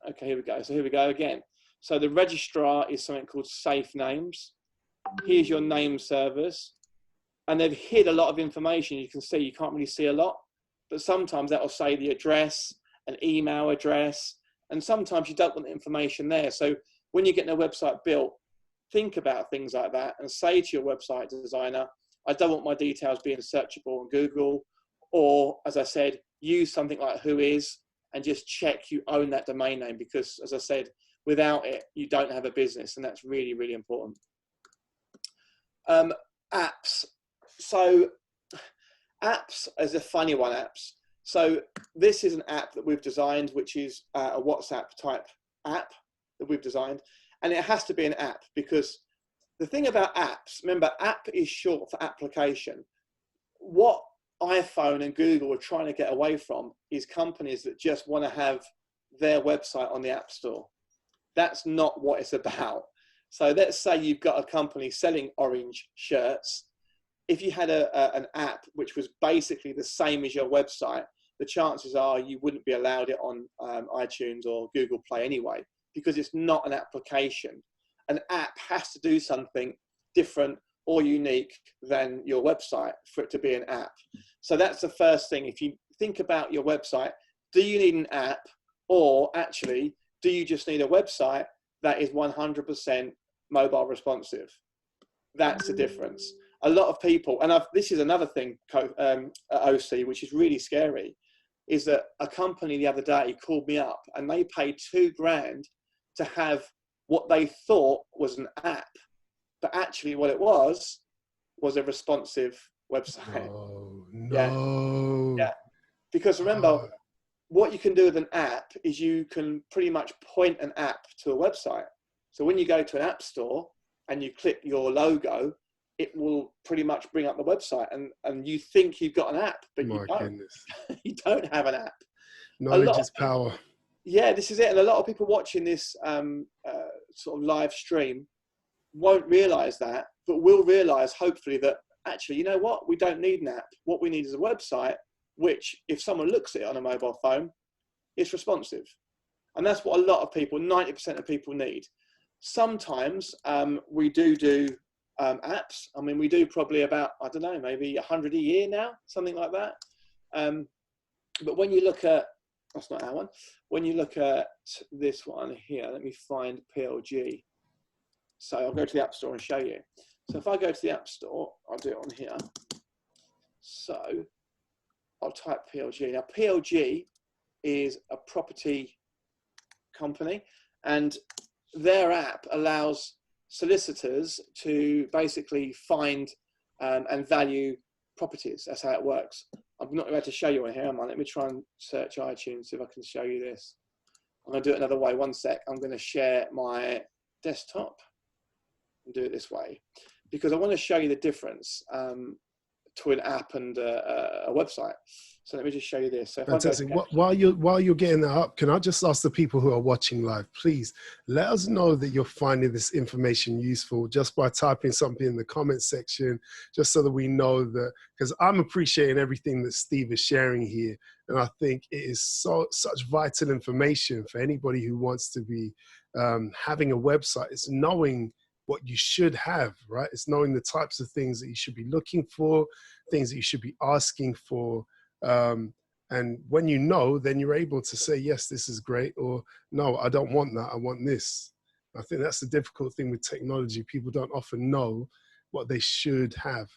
Okay, here we go. So here we go again. So the registrar is something called safe names. Here's your name servers. And they've hid a lot of information. You can see, you can't really see a lot, but sometimes that will say the address, an email address, and sometimes you don't want the information there. So when you're getting a website built, think about things like that and say to your website designer, I don't want my details being searchable on Google, or as I said, use something like whois and just check you own that domain name, because as I said, without it, you don't have a business, and that's really, really important. Apps. So apps is a funny one, apps. So this is an app that we've designed, which is a WhatsApp type app that we've designed. And it has to be an app, because the thing about apps, remember, app is short for application. What iPhone and Google are trying to get away from is companies that just want to have their website on the App Store. That's not what it's about. So let's say you've got a company selling orange shirts. If you had an app which was basically the same as your website, the chances are you wouldn't be allowed it on iTunes or Google Play anyway, because it's not an application. An app has to do something different or unique than your website for it to be an app. So that's the first thing. If you think about your website, do you need an app, or actually, do you just need a website that is 100% mobile responsive? That's the difference. A lot of people, and this is another thing at OC, which is really scary, is that a company the other day called me up and they paid $2,000 to have what they thought was an app. But actually what it was was a responsive website. Oh, Yeah, no. yeah. Because remember, Oh, what you can do with an app is you can pretty much point an app to a website. So when you go to an app store and you click your logo, it will pretty much bring up the website, and you think you've got an app, but you my don't. goodness. You don't have an app. A Knowledge lot of is power. Yeah, this is it. And a lot of people watching this sort of live stream won't realize that, but will realize hopefully that actually, you know what? We don't need an app. What we need is a website, which if someone looks at it on a mobile phone, it's responsive. And that's what a lot of people, 90% of people need. Sometimes we do apps. I mean, we do probably about, I don't know, maybe 100 a year now, something like that. But when you look at, that's not our one. When you look at this one here, let me find PLG. So I'll go to the App Store and show you. So if I go to the App Store, I'll do it on here. So I'll type PLG. Now PLG is a property company, and their app allows solicitors to basically find and value properties. That's how it works. I'm not about to show you on here. Let me try and search iTunes, see if I can show you this. I'm going to do it another way. One sec. I'm going to share my desktop and do it this way, because I want to show you the difference to an app and a website. So let me just show you this. So if Fantastic. I go While you're getting that up, can I just ask the people who are watching live, please let us know that you're finding this information useful just by typing something in the comment section, just so that we know that, because I'm appreciating everything that Steve is sharing here. And I think it is such vital information for anybody who wants to be having a website. It's knowing what you should have, right? It's knowing the types of things that you should be looking for, things that you should be asking for. And when you know, then you're able to say, yes, this is great, or no, I don't want that, I want this. I think that's the difficult thing with technology. People don't often know what they should have.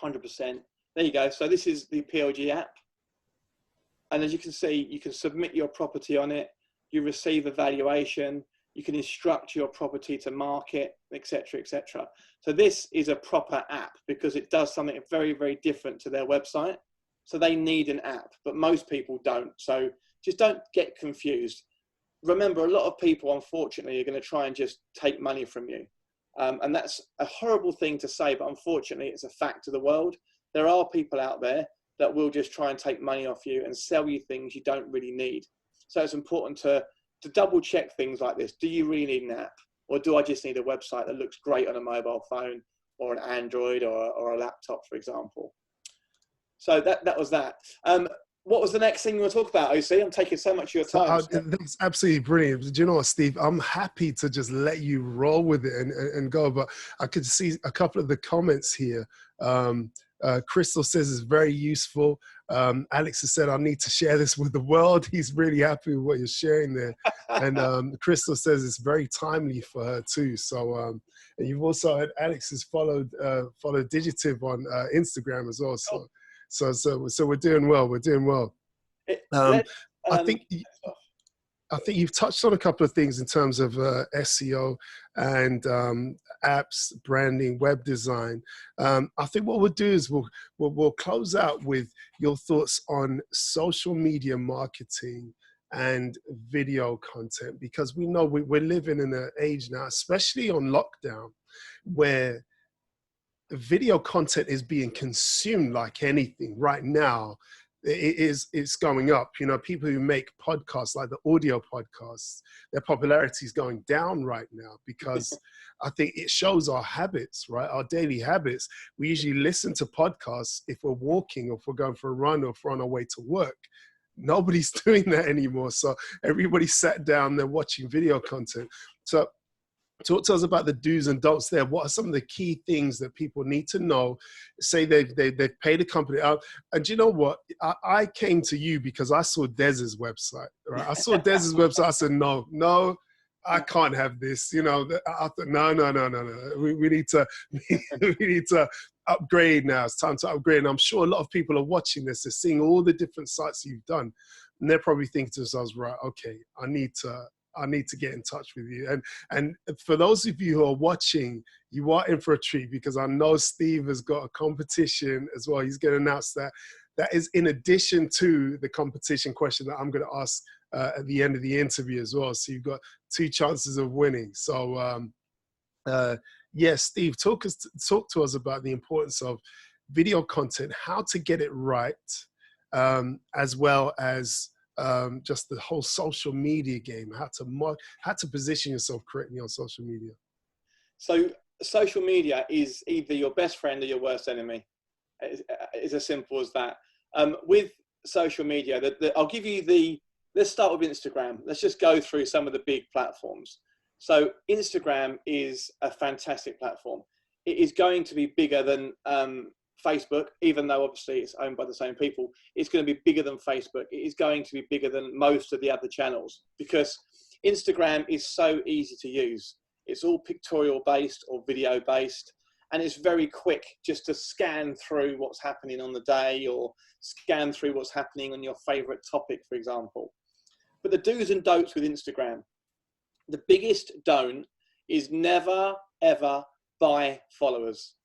100%. There you go. So this is the PLG app. And as you can see, you can submit your property on it. You receive a valuation. You can instruct your property to market, etc., etc. So this is a proper app because it does something very, very different to their website. So they need an app, but most people don't. So just don't get confused. Remember, a lot of people, unfortunately, are going to try and just take money from you. And that's a horrible thing to say, but unfortunately, it's a fact of the world. There are people out there that will just try and take money off you and sell you things you don't really need. So it's important to double check things like this. Do you really need an app? Or do I just need a website that looks great on a mobile phone or an Android or a laptop, for example? So that was that. What was the next thing you want to talk about, OC? I'm taking so much of your time. That's absolutely brilliant. Do you know what, Steve? I'm happy to just let you roll with it and go, but I could see a couple of the comments here. Crystal says it's very useful. Alex has said, I need to share this with the world. He's really happy with what you're sharing there. And Crystal says it's very timely for her too. So, and you've also had Alex has followed Digitiv on Instagram as well. So we're doing well. We're doing well. I think you've touched on a couple of things in terms of SEO and apps, branding, web design. I think what we'll do is we'll close out with your thoughts on social media marketing and video content, because we know we're living in an age now, especially on lockdown, where video content is being consumed like anything right now. It's going up. You know, people who make podcasts, like the audio podcasts, their popularity is going down right now because I think it shows our habits, right? Our daily habits. We usually listen to podcasts if we're walking, or if we're going for a run, or if we're on our way to work. Nobody's doing that anymore. So everybody sat down, they're watching video content. So talk to us about the do's and don'ts there. What are some of the key things that people need to know? Say they've paid a company out. And you know what? I came to you because I saw Dez's website, right? I saw Dez's website. I said, no, I can't have this. You know, I thought, no. We need to upgrade now. It's time to upgrade. And I'm sure a lot of people are watching this. They're seeing all the different sites you've done. And they're probably thinking to themselves, right, okay, I need to I need to get in touch with you. And for those of you who are watching, you are in for a treat, because I know Steve has got a competition as well. He's going to announce that. That is in addition to the competition question that I'm going to ask at the end of the interview as well. So you've got 2 chances of winning. So yes, Steve, talk to us about the importance of video content, how to get it right, as well as just the whole social media game, how to position yourself correctly on social media. So social media is either your best friend or your worst enemy. It's as simple as that. With social media, I'll give you let's start with Instagram. Let's just go through some of the big platforms. So Instagram is a fantastic platform. It is going to be bigger than Facebook, even though obviously it's owned by the same people. It's going to be bigger than Facebook. It is going to be bigger than most of the other channels, because Instagram is so easy to use. It's all pictorial based or video based, and it's very quick just to scan through what's happening on the day, or scan through what's happening on your favorite topic, for example. But the do's and don'ts with Instagram, the biggest don't is never, ever buy followers.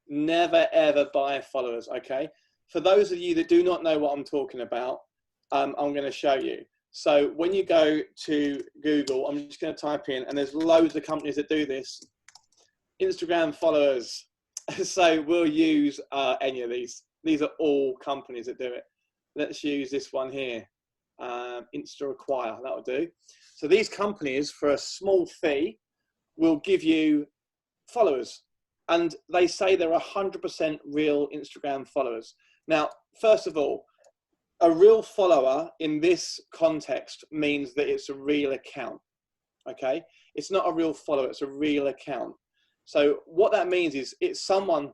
Never, ever buy followers, okay? For those of you that do not know what I'm talking about, I'm going to show you. So when you go to Google, I'm just going to type in, and there's loads of companies that do this, Instagram followers. So we'll use any of these. These are all companies that do it. Let's use this one here, Insta Acquire, that'll do. So these companies, for a small fee, will give you followers. And they say they're 100% real Instagram followers. Now, first of all, a real follower in this context means that it's a real account, okay? It's not a real follower, it's a real account. So what that means is it's an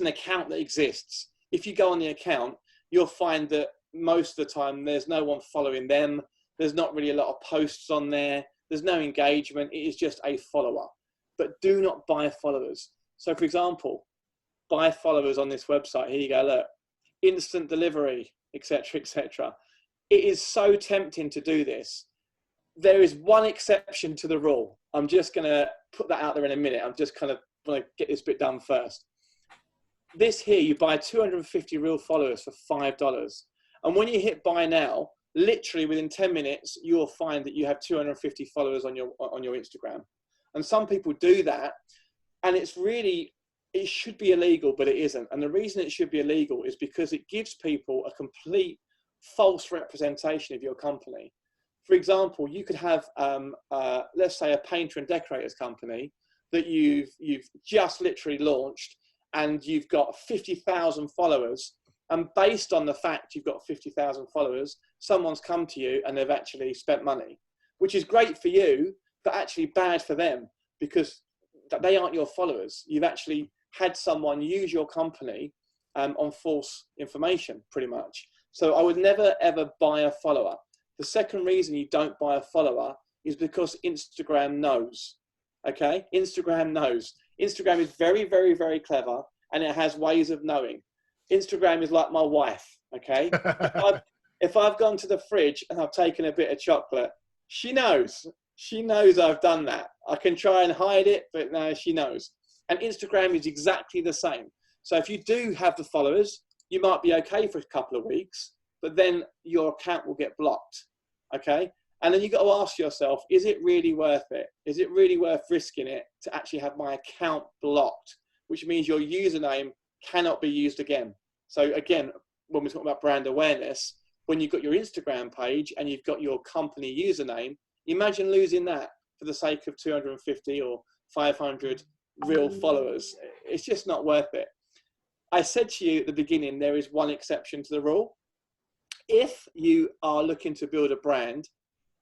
account that exists. If you go on the account, you'll find that most of the time there's no one following them. There's not really a lot of posts on there. There's no engagement. It is just a follower. But do not buy followers. So for example, buy followers on this website. Here you go, look, instant delivery, etc., etc. It is so tempting to do this. There is one exception to the rule. I'm just going to put that out there in a minute. I'm just kind of want to get this bit done first. This here, you buy 250 real followers for $5. And when you hit buy now, literally within 10 minutes, you'll find that you have 250 followers on your Instagram. And some people do that, and it should be illegal, but it isn't. And the reason it should be illegal is because it gives people a complete false representation of your company. For example, you could have, let's say, a painter and decorators company that you've just literally launched, and you've got 50,000 followers. And based on the fact you've got 50,000 followers, someone's come to you and they've actually spent money, which is great for you, but actually bad for them, because they aren't your followers. You've actually had someone use your company on false information, pretty much. So I would never, ever buy a follower. The second reason you don't buy a follower is because Instagram knows, okay? Instagram knows. Instagram is very, very, very clever, and it has ways of knowing. Instagram is like my wife, okay? If I've gone to the fridge and I've taken a bit of chocolate, she knows. She knows I've done that. I can try and hide it, but no, she knows. And Instagram is exactly the same. So if you do have the followers, you might be okay for a couple of weeks, but then your account will get blocked, okay? And then you've got to ask yourself, is it really worth it? Is it really worth risking it to actually have my account blocked, which means your username cannot be used again? So again, when we're talking about brand awareness, when you've got your Instagram page and you've got your company username, imagine losing that for the sake of 250 or 500 real followers. It's just not worth it. I said to you at the beginning, there is one exception to the rule. If you are looking to build a brand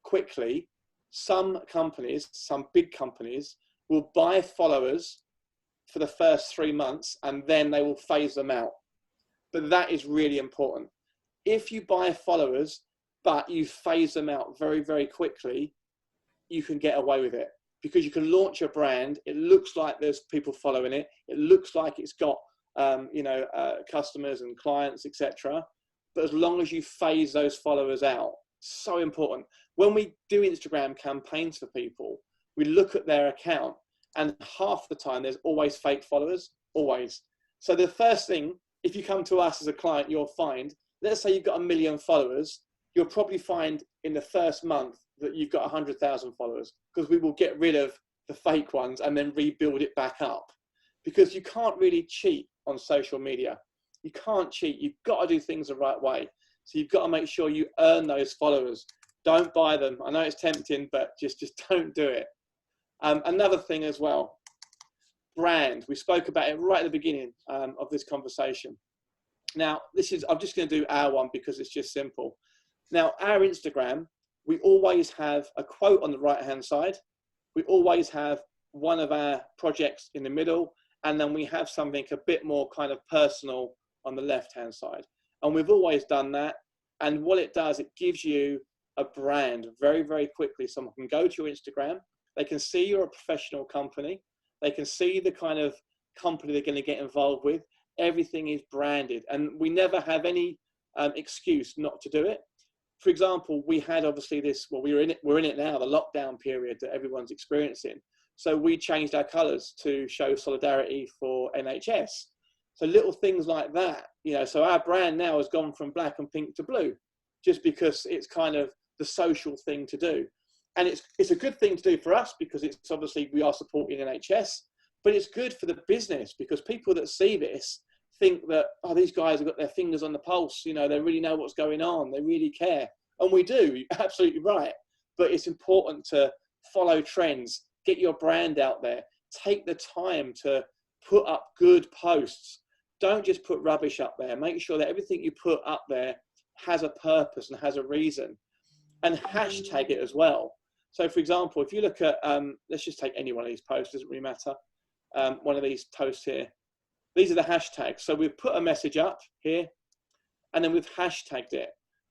quickly, some companies, some big companies, will buy followers for the first 3 months and then they will phase them out. But that is really important. If you buy followers, but you phase them out very, very quickly, you can get away with it, because you can launch a brand. It looks like there's people following it. It looks like it's got, customers and clients, etc. But as long as you phase those followers out, So important. When we do Instagram campaigns for people, we look at their account, and half the time there's always fake followers, always. So the first thing, if you come to us as a client, you'll find, let's say you've got 1 million followers, you'll probably find in the first month that you've got 100,000 followers, because we will get rid of the fake ones and then rebuild it back up. Because you can't really cheat on social media. You can't cheat. You've got to do things the right way. So you've got to make sure you earn those followers. Don't buy them. I know it's tempting, but just don't do it. Another thing as well, brand. We spoke about it right at the beginning of this conversation. Now, I'm just going to do our one because it's just simple. Now, our Instagram, we always have a quote on the right-hand side. We always have one of our projects in the middle, and then we have something a bit more kind of personal on the left-hand side. And we've always done that. And what it does, it gives you a brand very, very quickly. Someone can go to your Instagram. They can see you're a professional company. They can see the kind of company they're going to get involved with. Everything is branded. And we never have any excuse not to do it. For example, we had obviously this, well, we're in it now, the lockdown period that everyone's experiencing. So we changed our colours to show solidarity for NHS. So little things like that, you know, so our brand now has gone from black and pink to blue, just because it's kind of the social thing to do. And it's a good thing to do for us because it's obviously we are supporting NHS, but it's good for the business because people that see this think that, oh, these guys have got their fingers on the pulse, you know, they really know what's going on, they really care. And we do, you're absolutely right. But it's important to follow trends, get your brand out there, take the time to put up good posts. Don't just put rubbish up there. Make sure that everything you put up there has a purpose and has a reason. And hashtag it as well. So for example, if you look at, let's just take any one of these posts, doesn't really matter. One of these posts here. These are the hashtags. So we've put a message up here and then we've hashtagged it.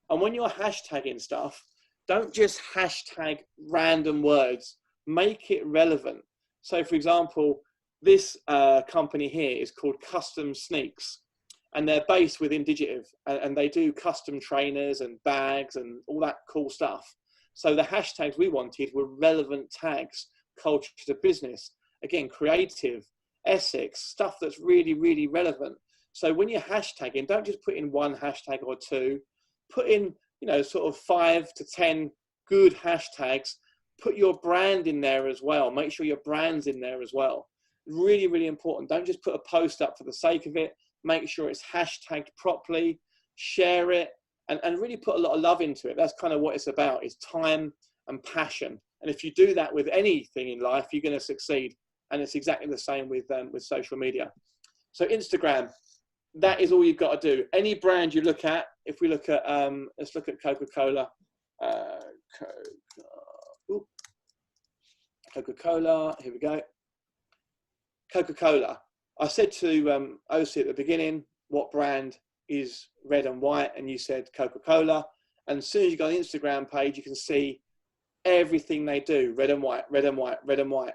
And when you're hashtagging stuff, don't just hashtag random words, make it relevant. So for example, this company here is called Custom Sneaks, and they're based within Digitiv, and they do custom trainers and bags and all that cool stuff. So the hashtags we wanted were relevant tags, culture to business, again, creative, Essex, stuff that's really, really relevant. So when you're hashtagging, don't just put in one hashtag or two, put in, you know, sort of 5 to 10 good hashtags, put your brand in there as well. Make sure your brand's in there as well. Really, really important. Don't just put a post up for the sake of it. Make sure it's hashtagged properly, share it, and really put a lot of love into it. That's kind of what it's about, is time and passion. And if you do that with anything in life, you're going to succeed. And it's exactly the same with social media. So Instagram, that is all you've got to do. Any brand you look at, if we look at, let's look at Coca-Cola. Coca-Cola, here we go. Coca-Cola. I said to OC at the beginning, what brand is red and white? And you said Coca-Cola. And as soon as you go on the Instagram page, you can see everything they do, red and white, red and white, red and white.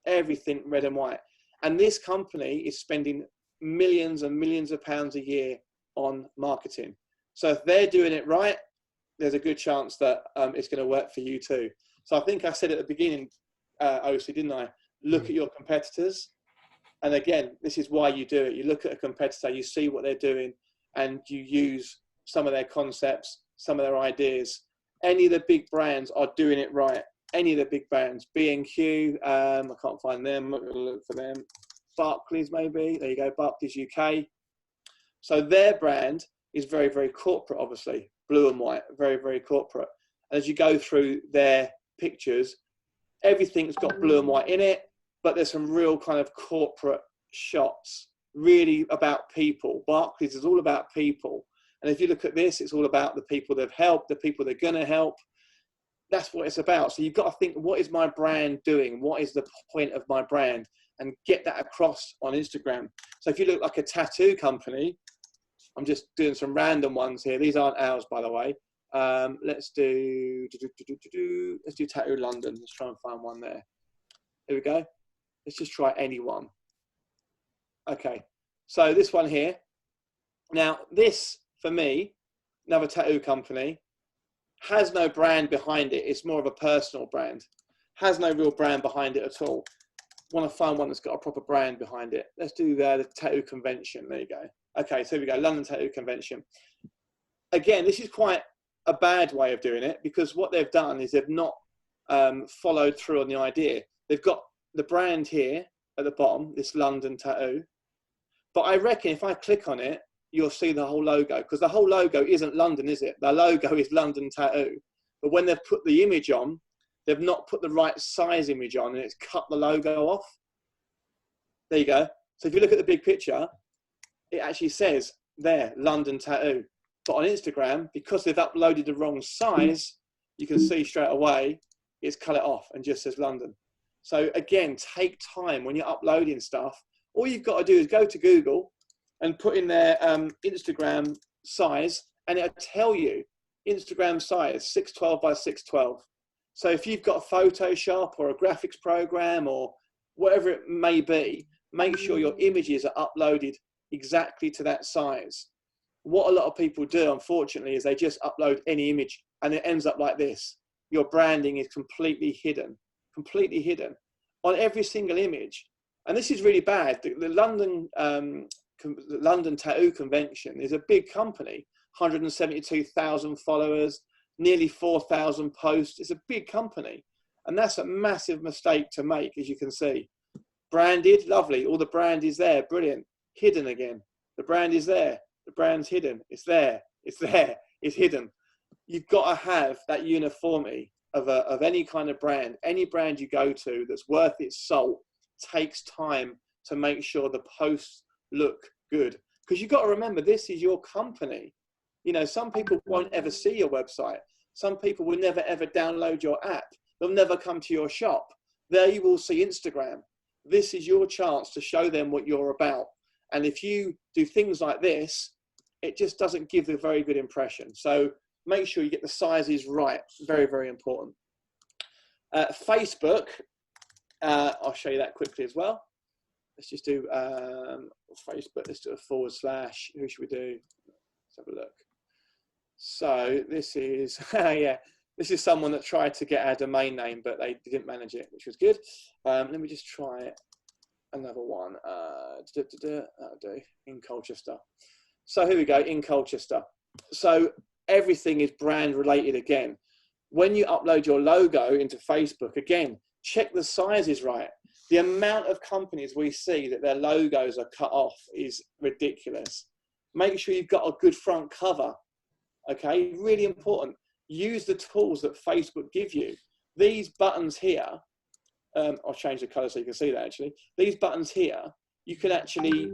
Everything red and white. And this company is spending millions and millions of pounds a year on marketing. So if they're doing it right, there's a good chance that it's going to work for you too. So I think I said at the beginning, OC, didn't I? Look at your competitors. And again, this is why you do it. You look at a competitor, you see what they're doing, and you use some of their concepts, some of their ideas. Any of the big brands are doing it right. Any of the big brands, B&Q, I can't find them, I'm not going to look for them. Barclays maybe, there you go, Barclays UK. So their brand is very, very corporate, obviously, blue and white, very, very corporate. And as you go through their pictures, everything's got blue and white in it, but there's some real kind of corporate shots, really about people. Barclays is all about people. And if you look at this, it's all about the people they've helped, the people they're going to help. That's what it's about. So you've got to think, what is my brand doing? What is the point of my brand? And get that across on Instagram. So if you look like a tattoo company, I'm just doing some random ones here. These aren't ours, by the way. Let's do Tattoo London. Let's try and find one there. Here we go. Let's just try any one. Okay. So this one here. Now this, for me, another tattoo company, has no brand behind it. It's more of a personal brand. Has no real brand behind it at all. Want to find one that's got a proper brand behind it. Let's do the tattoo convention. There you go. Okay, so here we go, London Tattoo Convention. Again, this is quite a bad way of doing it, because what they've done is they've not followed through on the idea. They've got the brand here at the bottom, this London Tattoo. But I reckon if I click on it, you'll see the whole logo, because the whole logo isn't London, is it? The logo is London Tattoo. But when they've put the image on, they've not put the right size image on, and it's cut the logo off. There you go. So if you look at the big picture, it actually says there, London Tattoo. But on Instagram, because they've uploaded the wrong size, you can see straight away it's cut it off and just says London. So again, take time when you're uploading stuff. All you've got to do is go to Google and put in their Instagram size, and it'll tell you Instagram size 612 by 612. So if you've got a Photoshop or a graphics program or whatever it may be, make sure your images are uploaded exactly to that size. What a lot of people do, unfortunately, is they just upload any image and it ends up like this. Your branding is completely hidden on every single image. And this is really bad. The London Tattoo Convention is a big company, 172,000 followers, nearly 4,000 posts. It's a big company. And that's a massive mistake to make, as you can see. Branded, lovely. All the brand is there, brilliant. Hidden again. The brand is there. The brand's hidden. It's there. It's there. It's hidden. You've got to have that uniformity of any kind of brand. Any brand you go to that's worth its salt takes time to make sure the posts look good. Because you've got to remember, this is your company. You know, some people won't ever see your website. Some people will never, ever download your app. They'll never come to your shop. There you will see Instagram. This is your chance to show them what you're about. And if you do things like this, it just doesn't give a very good impression. So make sure you get the sizes right. Very, very important. Facebook, I'll show you that quickly as well. Let's just do Facebook. Let's do a / who should we do? Let's have a look. So this is, yeah, this is someone that tried to get our domain name, but they didn't manage it, which was good. Let me just try another one. That'll do, in Colchester. So here we go, in Colchester. So everything is brand related again. When you upload your logo into Facebook, again, check the sizes right. The amount of companies we see that their logos are cut off is ridiculous. Make sure you've got a good front cover. Okay, really important. Use the tools that Facebook give you. These buttons here, I'll change the color so you can see that actually. These buttons here, you can actually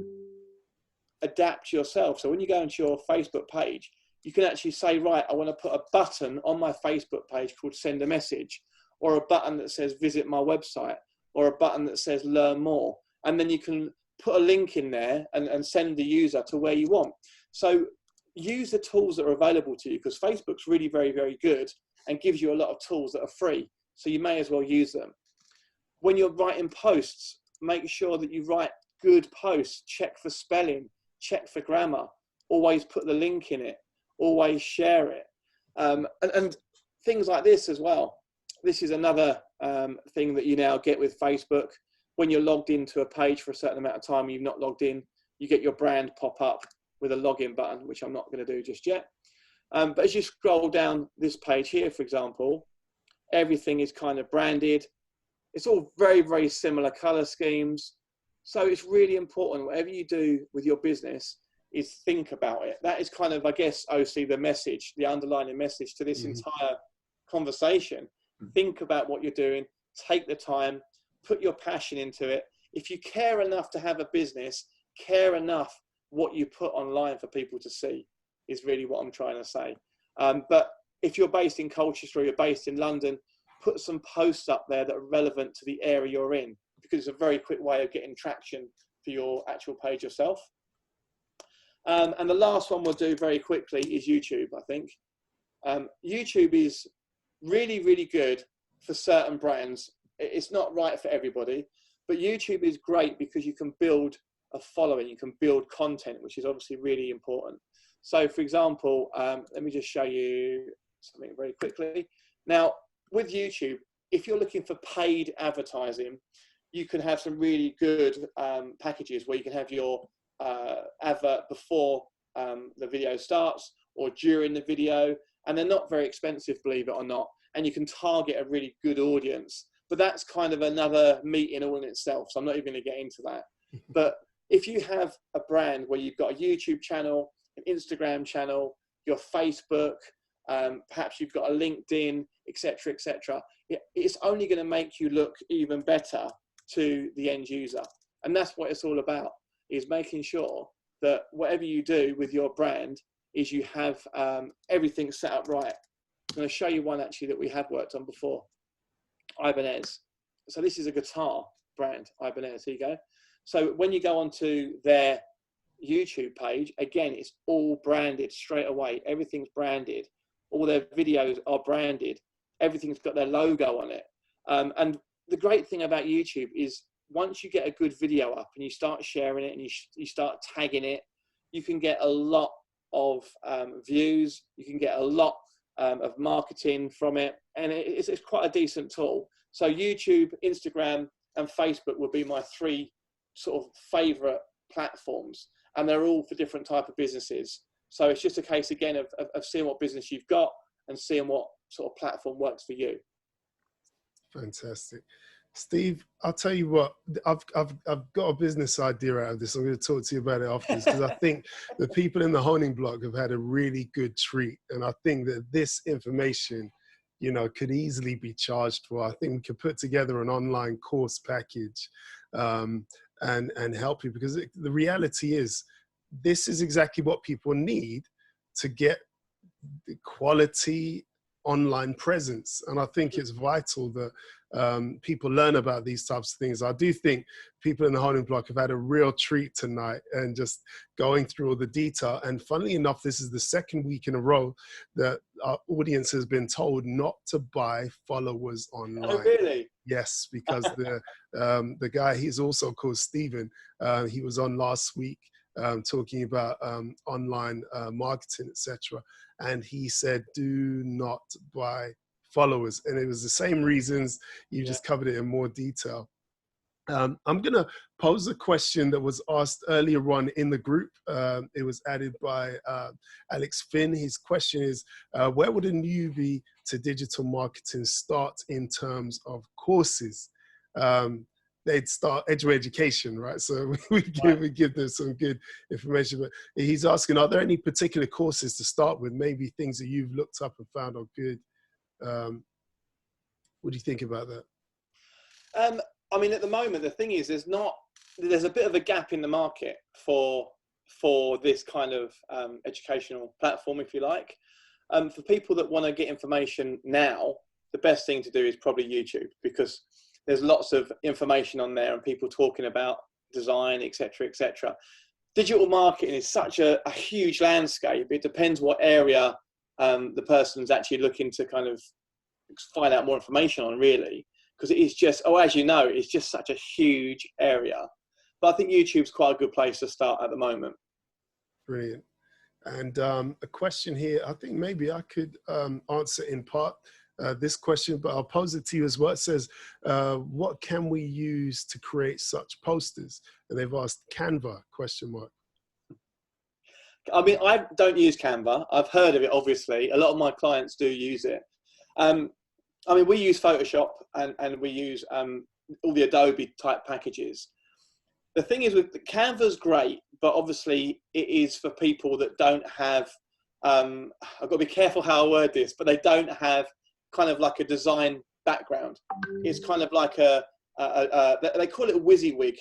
adapt yourself. So when you go into your Facebook page, you can actually say, right, I want to put a button on my Facebook page called send a message, or a button that says visit my website, or a button that says learn more. And then you can put a link in there and send the user to where you want. So use the tools that are available to you, because Facebook's really very, very good and gives you a lot of tools that are free. So you may as well use them. When you're writing posts, make sure that you write good posts. Check for spelling, check for grammar, always put the link in it, always share it. And things like this as well. This is another thing that you now get with Facebook. When you're logged into a page for a certain amount of time, you've not logged in, you get your brand pop up with a login button, which I'm not going to do just yet. But as you scroll down this page here, for example, everything is kind of branded. It's all very, very similar color schemes. So it's really important, whatever you do with your business, is think about it. That is kind of, I guess, OC, the message, the underlying message to this entire conversation. Think about what you're doing, take the time, put your passion into it. If you care enough to have a business, care enough what you put online for people to see, is really what I'm trying to say. But if you're based in Colchester or you're based in London, put some posts up there that are relevant to the area you're in, because it's a very quick way of getting traction for your actual page yourself. And the last one we'll do very quickly is YouTube, I think. YouTube is really, really good for certain brands. It's not right for everybody, but YouTube is great because you can build a following, you can build content, which is obviously really important. So for example, let me just show you something very quickly. Now, with YouTube, if you're looking for paid advertising, you can have some really good packages where you can have your advert before the video starts or during the video, and they're not very expensive, believe it or not, and you can target a really good audience. But that's kind of another meeting all in itself, so I'm not even going to get into that. But if you have a brand where you've got a YouTube channel, an Instagram channel, your Facebook, perhaps you've got a LinkedIn, etc., etc., it's only going to make you look even better to the end user. And that's what it's all about, is making sure that whatever you do with your brand is you have everything set up right. I'm going to show you one actually that we have worked on before, Ibanez. So this is a guitar brand, Ibanez, here you go. So when you go onto their YouTube page, again, it's all branded straight away. Everything's branded. All their videos are branded. Everything's got their logo on it. And the great thing about YouTube is once you get a good video up and you start sharing it and you start tagging it, you can get a lot of views. You can get a lot of marketing from it. And it's quite a decent tool. So YouTube, Instagram, and Facebook would be my three sort of favorite platforms. And they're all for different type of businesses. So it's just a case, again, of seeing what business you've got and seeing what sort of platform works for you. Fantastic. Steve, I'll tell you what, I've got a business idea out of this. I'm going to talk to you about it afterwards, because I think the people in the honing block have had a really good treat. And I think that this information, you know, could easily be charged for. I think we could put together an online course package and help you, because the reality is, this is exactly what people need to get the quality online presence. And I think it's vital that people learn about these types of things. I do think people in the honing block have had a real treat tonight and just going through all the detail. And funnily enough, this is the second week in a row that our audience has been told not to buy followers online. Oh, really? Yes, because the guy, he's also called Stephen, he was on last week talking about online marketing, etc. And he said, do not buy followers. And it was the same reasons. You just covered it in more detail. I'm going to pose a question that was asked earlier on in the group. It was added by Alex Finn. His question is, where would a newbie to digital marketing start in terms of courses? They'd start education, right? So we give them some good information. But he's asking, are there any particular courses to start with? Maybe things that you've looked up and found are good. What do you think about that? I mean, at the moment, the thing is, there's a bit of a gap in the market for this kind of educational platform, if you like. For people that want to get information now, the best thing to do is probably YouTube, because there's lots of information on there and people talking about design, etc., etc. Digital marketing is such a huge landscape. It depends what area the person's actually looking to kind of find out more information on, really, because it is just, as you know, it's just such a huge area. But I think YouTube's quite a good place to start at the moment. Brilliant. And a question here, I think maybe I could answer in part this question, but I'll pose it to you as well. It says, what can we use to create such posters? And they've asked Canva, question mark. I mean, I don't use Canva. I've heard of it, obviously. A lot of my clients do use it. I mean, we use Photoshop and we use all the Adobe type packages. The thing is, with Canva's great, but obviously it is for people that don't have, I've got to be careful how I word this, but they don't have kind of like a design background. It's kind of like they call it a WYSIWYG,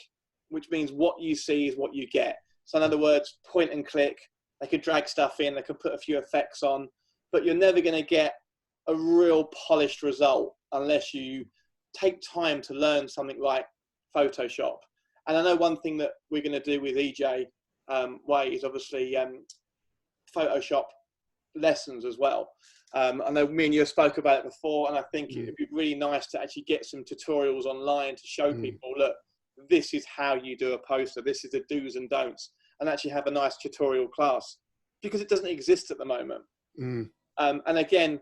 which means what you see is what you get. So in other words, point and click, they could drag stuff in, they could put a few effects on, but you're never going to get a real polished result unless you take time to learn something like Photoshop. And I know one thing that we're going to do with EJ Way is obviously Photoshop lessons as well. I know me and you spoke about it before, and I think it'd be really nice to actually get some tutorials online to show people, look, this is how you do a poster, this is the do's and don'ts, and actually have a nice tutorial class, because it doesn't exist at the moment. And again,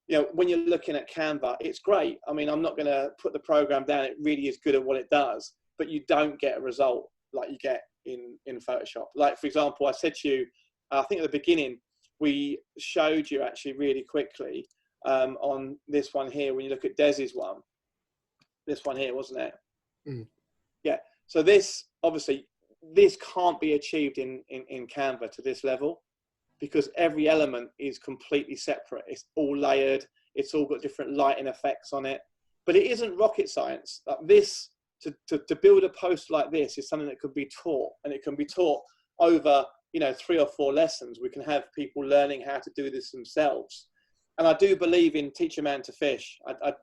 you know, when you're looking at Canva, it's great. I mean, I'm not going to put the program down. It really is good at what it does, but you don't get a result like you get in Photoshop. Like, for example, I said to you, I think at the beginning, we showed you actually really quickly on this one here, when you look at Desi's one, this one here, wasn't it? Mm. Yeah. So this, obviously, this can't be achieved in Canva to this level, because every element is completely separate. It's all layered. It's all got different lighting effects on it. But it isn't rocket science. Like this, to build a post like this is something that could be taught, and it can be taught over, you know, 3 or 4 lessons. We can have people learning how to do this themselves. And I do believe in teach a man to fish.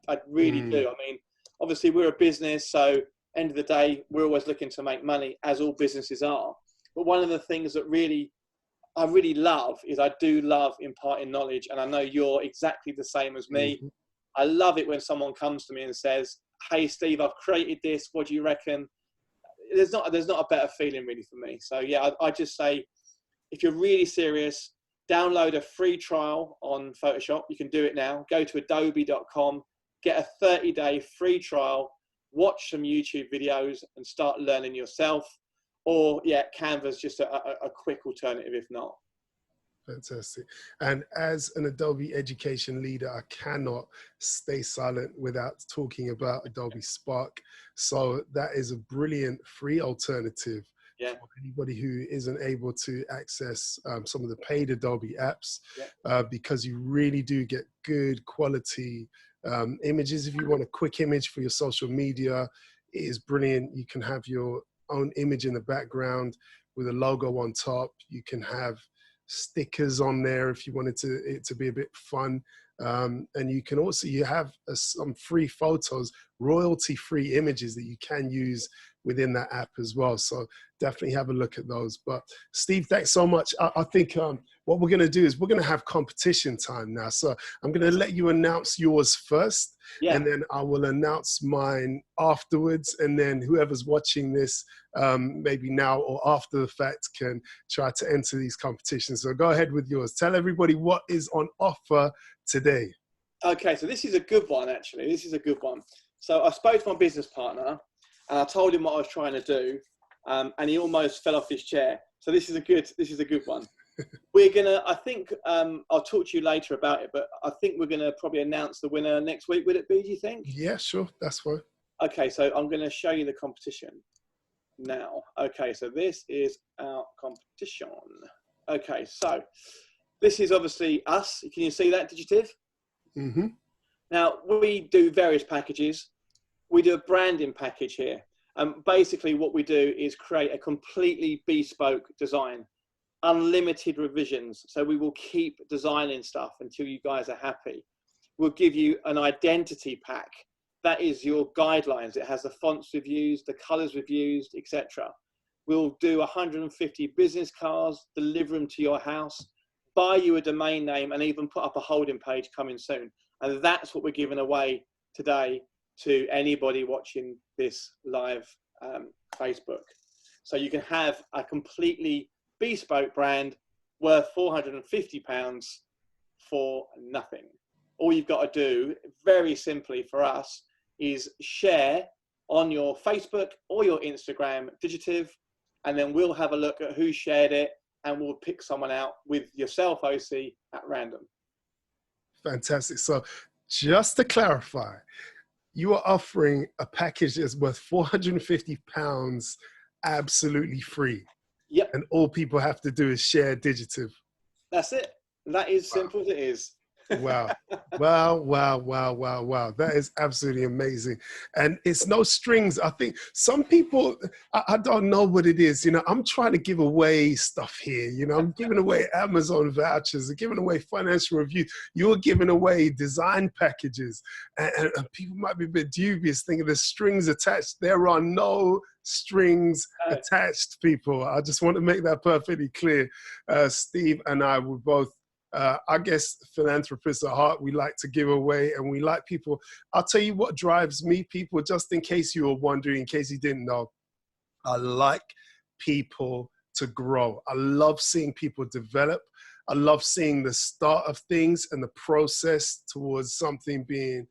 I really do. I mean, obviously we're a business, so end of the day, we're always looking to make money, as all businesses are. But one of the things that I really love is I do love imparting knowledge, and I know you're exactly the same as me. Mm-hmm. I love it when someone comes to me and says, "Hey Steve, I've created this. What do you reckon?" There's not a better feeling really for me. So yeah, I just say, if you're really serious, download a free trial on Photoshop. You can do it now. Go to adobe.com, get a 30-day free trial, watch some YouTube videos and start learning yourself. Or yeah, Canva's just a quick alternative if not. Fantastic. And as an Adobe education leader, I cannot stay silent without talking about Adobe Spark. So that is a brilliant free alternative for anybody who isn't able to access some of the paid Adobe apps, because you really do get good quality images. If you want a quick image for your social media, it is brilliant. You can have your own image in the background with a logo on top. You can have stickers on there if you wanted it to be a bit fun, and you can also, you have some free photos, royalty free images that you can use within that app as well. So definitely have a look at those. But Steve, thanks so much. I think what we're going to do is we're going to have competition time now. So I'm going to let you announce yours first, and then I will announce mine afterwards. And then whoever's watching this, maybe now or after the fact, can try to enter these competitions. So go ahead with yours. Tell everybody what is on offer today. Okay, so this is a good one, actually. This is a good one. So I spoke to my business partner and I told him what I was trying to do, and he almost fell off his chair. So this is a good one. We're gonna, I think, I'll talk to you later about it, but I think we're gonna probably announce the winner next week. Would it be, do you think? Yeah, sure, that's fine. Okay, so I'm gonna show you the competition now. Okay, so this is our competition. Okay, so this is obviously us. Can you see that, Digitiv? Mm-hmm. Now, we do various packages. We do a branding package here. Basically, what we do is create a completely bespoke design, unlimited revisions. So we will keep designing stuff until you guys are happy. We'll give you an identity pack. That is your guidelines. It has the fonts we've used, the colors we've used, etc. We'll do 150 business cards, deliver them to your house, buy you a domain name, and even put up a holding page coming soon. And that's what we're giving away today to anybody watching this live Facebook. So you can have a completely bespoke brand worth £450 for nothing. All you've got to do, very simply for us, is share on your Facebook or your Instagram, Digitiv, and then we'll have a look at who shared it and we'll pick someone out with yourself, OC, at random. Fantastic. So just to clarify, you are offering a package that's worth £450 absolutely free. Yep. And all people have to do is share Digitiv. That's it. That is simple as it is. Wow. Wow, wow, wow, wow, wow. That is absolutely amazing. And it's no strings. I think some people, I don't know what it is. You know, I'm trying to give away stuff here. You know, I'm giving away Amazon vouchers, I'm giving away financial review. You're giving away design packages. And people might be a bit dubious, thinking there's strings attached. There are no strings attached, people. I just want to make that perfectly clear. Steve and I were both, I guess, philanthropists at heart. We like to give away, and we like people. I'll tell you what drives me, people, just in case you were wondering, in case you didn't know. I like people to grow. I love seeing people develop. I love seeing the start of things and the process towards something being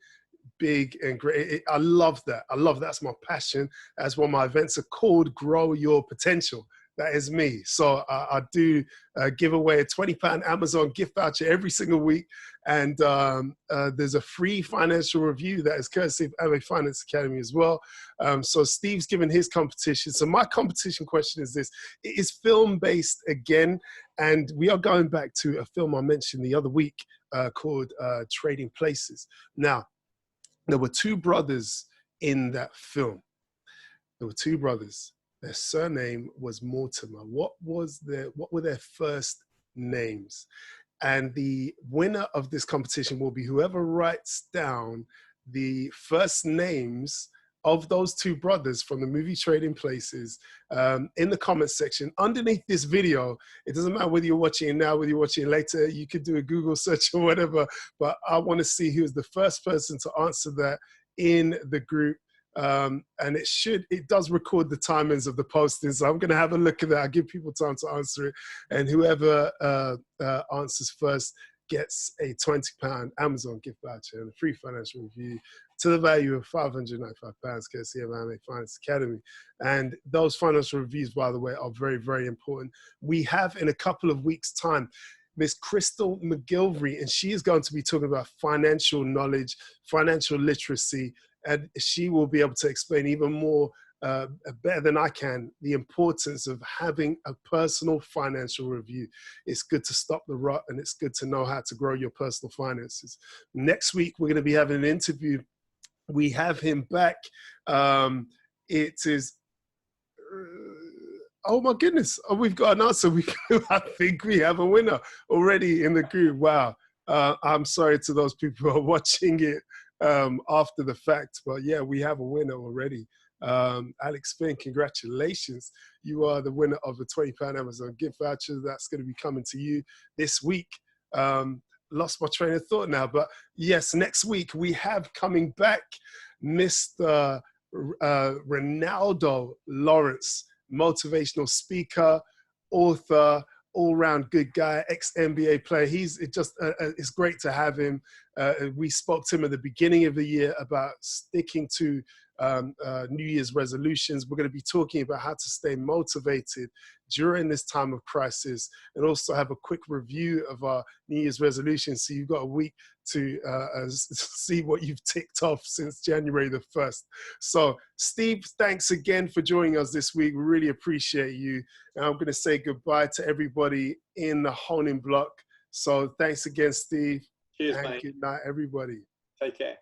big and great. I love that. I love that's my passion. That's what my events are called, Grow Your Potential. That is me. So I do give away a £20 Amazon gift voucher every single week. And there's a free financial review that is courtesy of MA Finance Academy as well. So Steve's given his competition. So my competition question is this. It is film-based again. And we are going back to a film I mentioned the other week called Trading Places. Now, there were two brothers in that film. There were two brothers. Their surname was Mortimer. What were their first names? And the winner of this competition will be whoever writes down the first names of those two brothers from the movie Trading Places in the comments section underneath this video. It doesn't matter whether you're watching it now, whether you're watching it later, you could do a Google search or whatever, but I want to see who's the first person to answer that in the group. And it does record the timings of the posting, so I'm going to have a look at that. I'll give people time to answer it, and whoever answers first gets a £20 Amazon gift voucher and a free financial review to the value of £595, courtesy of MA Finance Academy. And those financial reviews, by the way, are very, very important. We have, in a couple of weeks' time, Miss Crystal McGilvery, and she is going to be talking about financial knowledge, financial literacy, and she will be able to explain even more better than I can the importance of having a personal financial review. It's good to stop the rut, and it's good to know how to grow your personal finances. Next week, we're going to be having an interview. We have him back. It is, oh my goodness, oh, we've got an answer. I think we have a winner already in the group. Wow. I'm sorry to those people who are watching it after the fact, but yeah, we have a winner already. Alex Finn, congratulations. You are the winner of a £20 Amazon gift voucher. That's going to be coming to you this week. Lost my train of thought now, but yes, next week we have coming back Mr. Ronaldo Lawrence, motivational speaker, author, all-round good guy, ex-NBA player. He's it's great to have him. We spoke to him at the beginning of the year about sticking to New Year's resolutions. We're going to be talking about how to stay motivated during this time of crisis, and also have a quick review of our New Year's resolutions. So you've got a week to see what you've ticked off since January the 1st. So Steve, thanks again for joining us this week. We really appreciate you. And I'm going to say goodbye to everybody in the honing block. So thanks again, Steve. Cheers, and mate. Good night, everybody. Take care.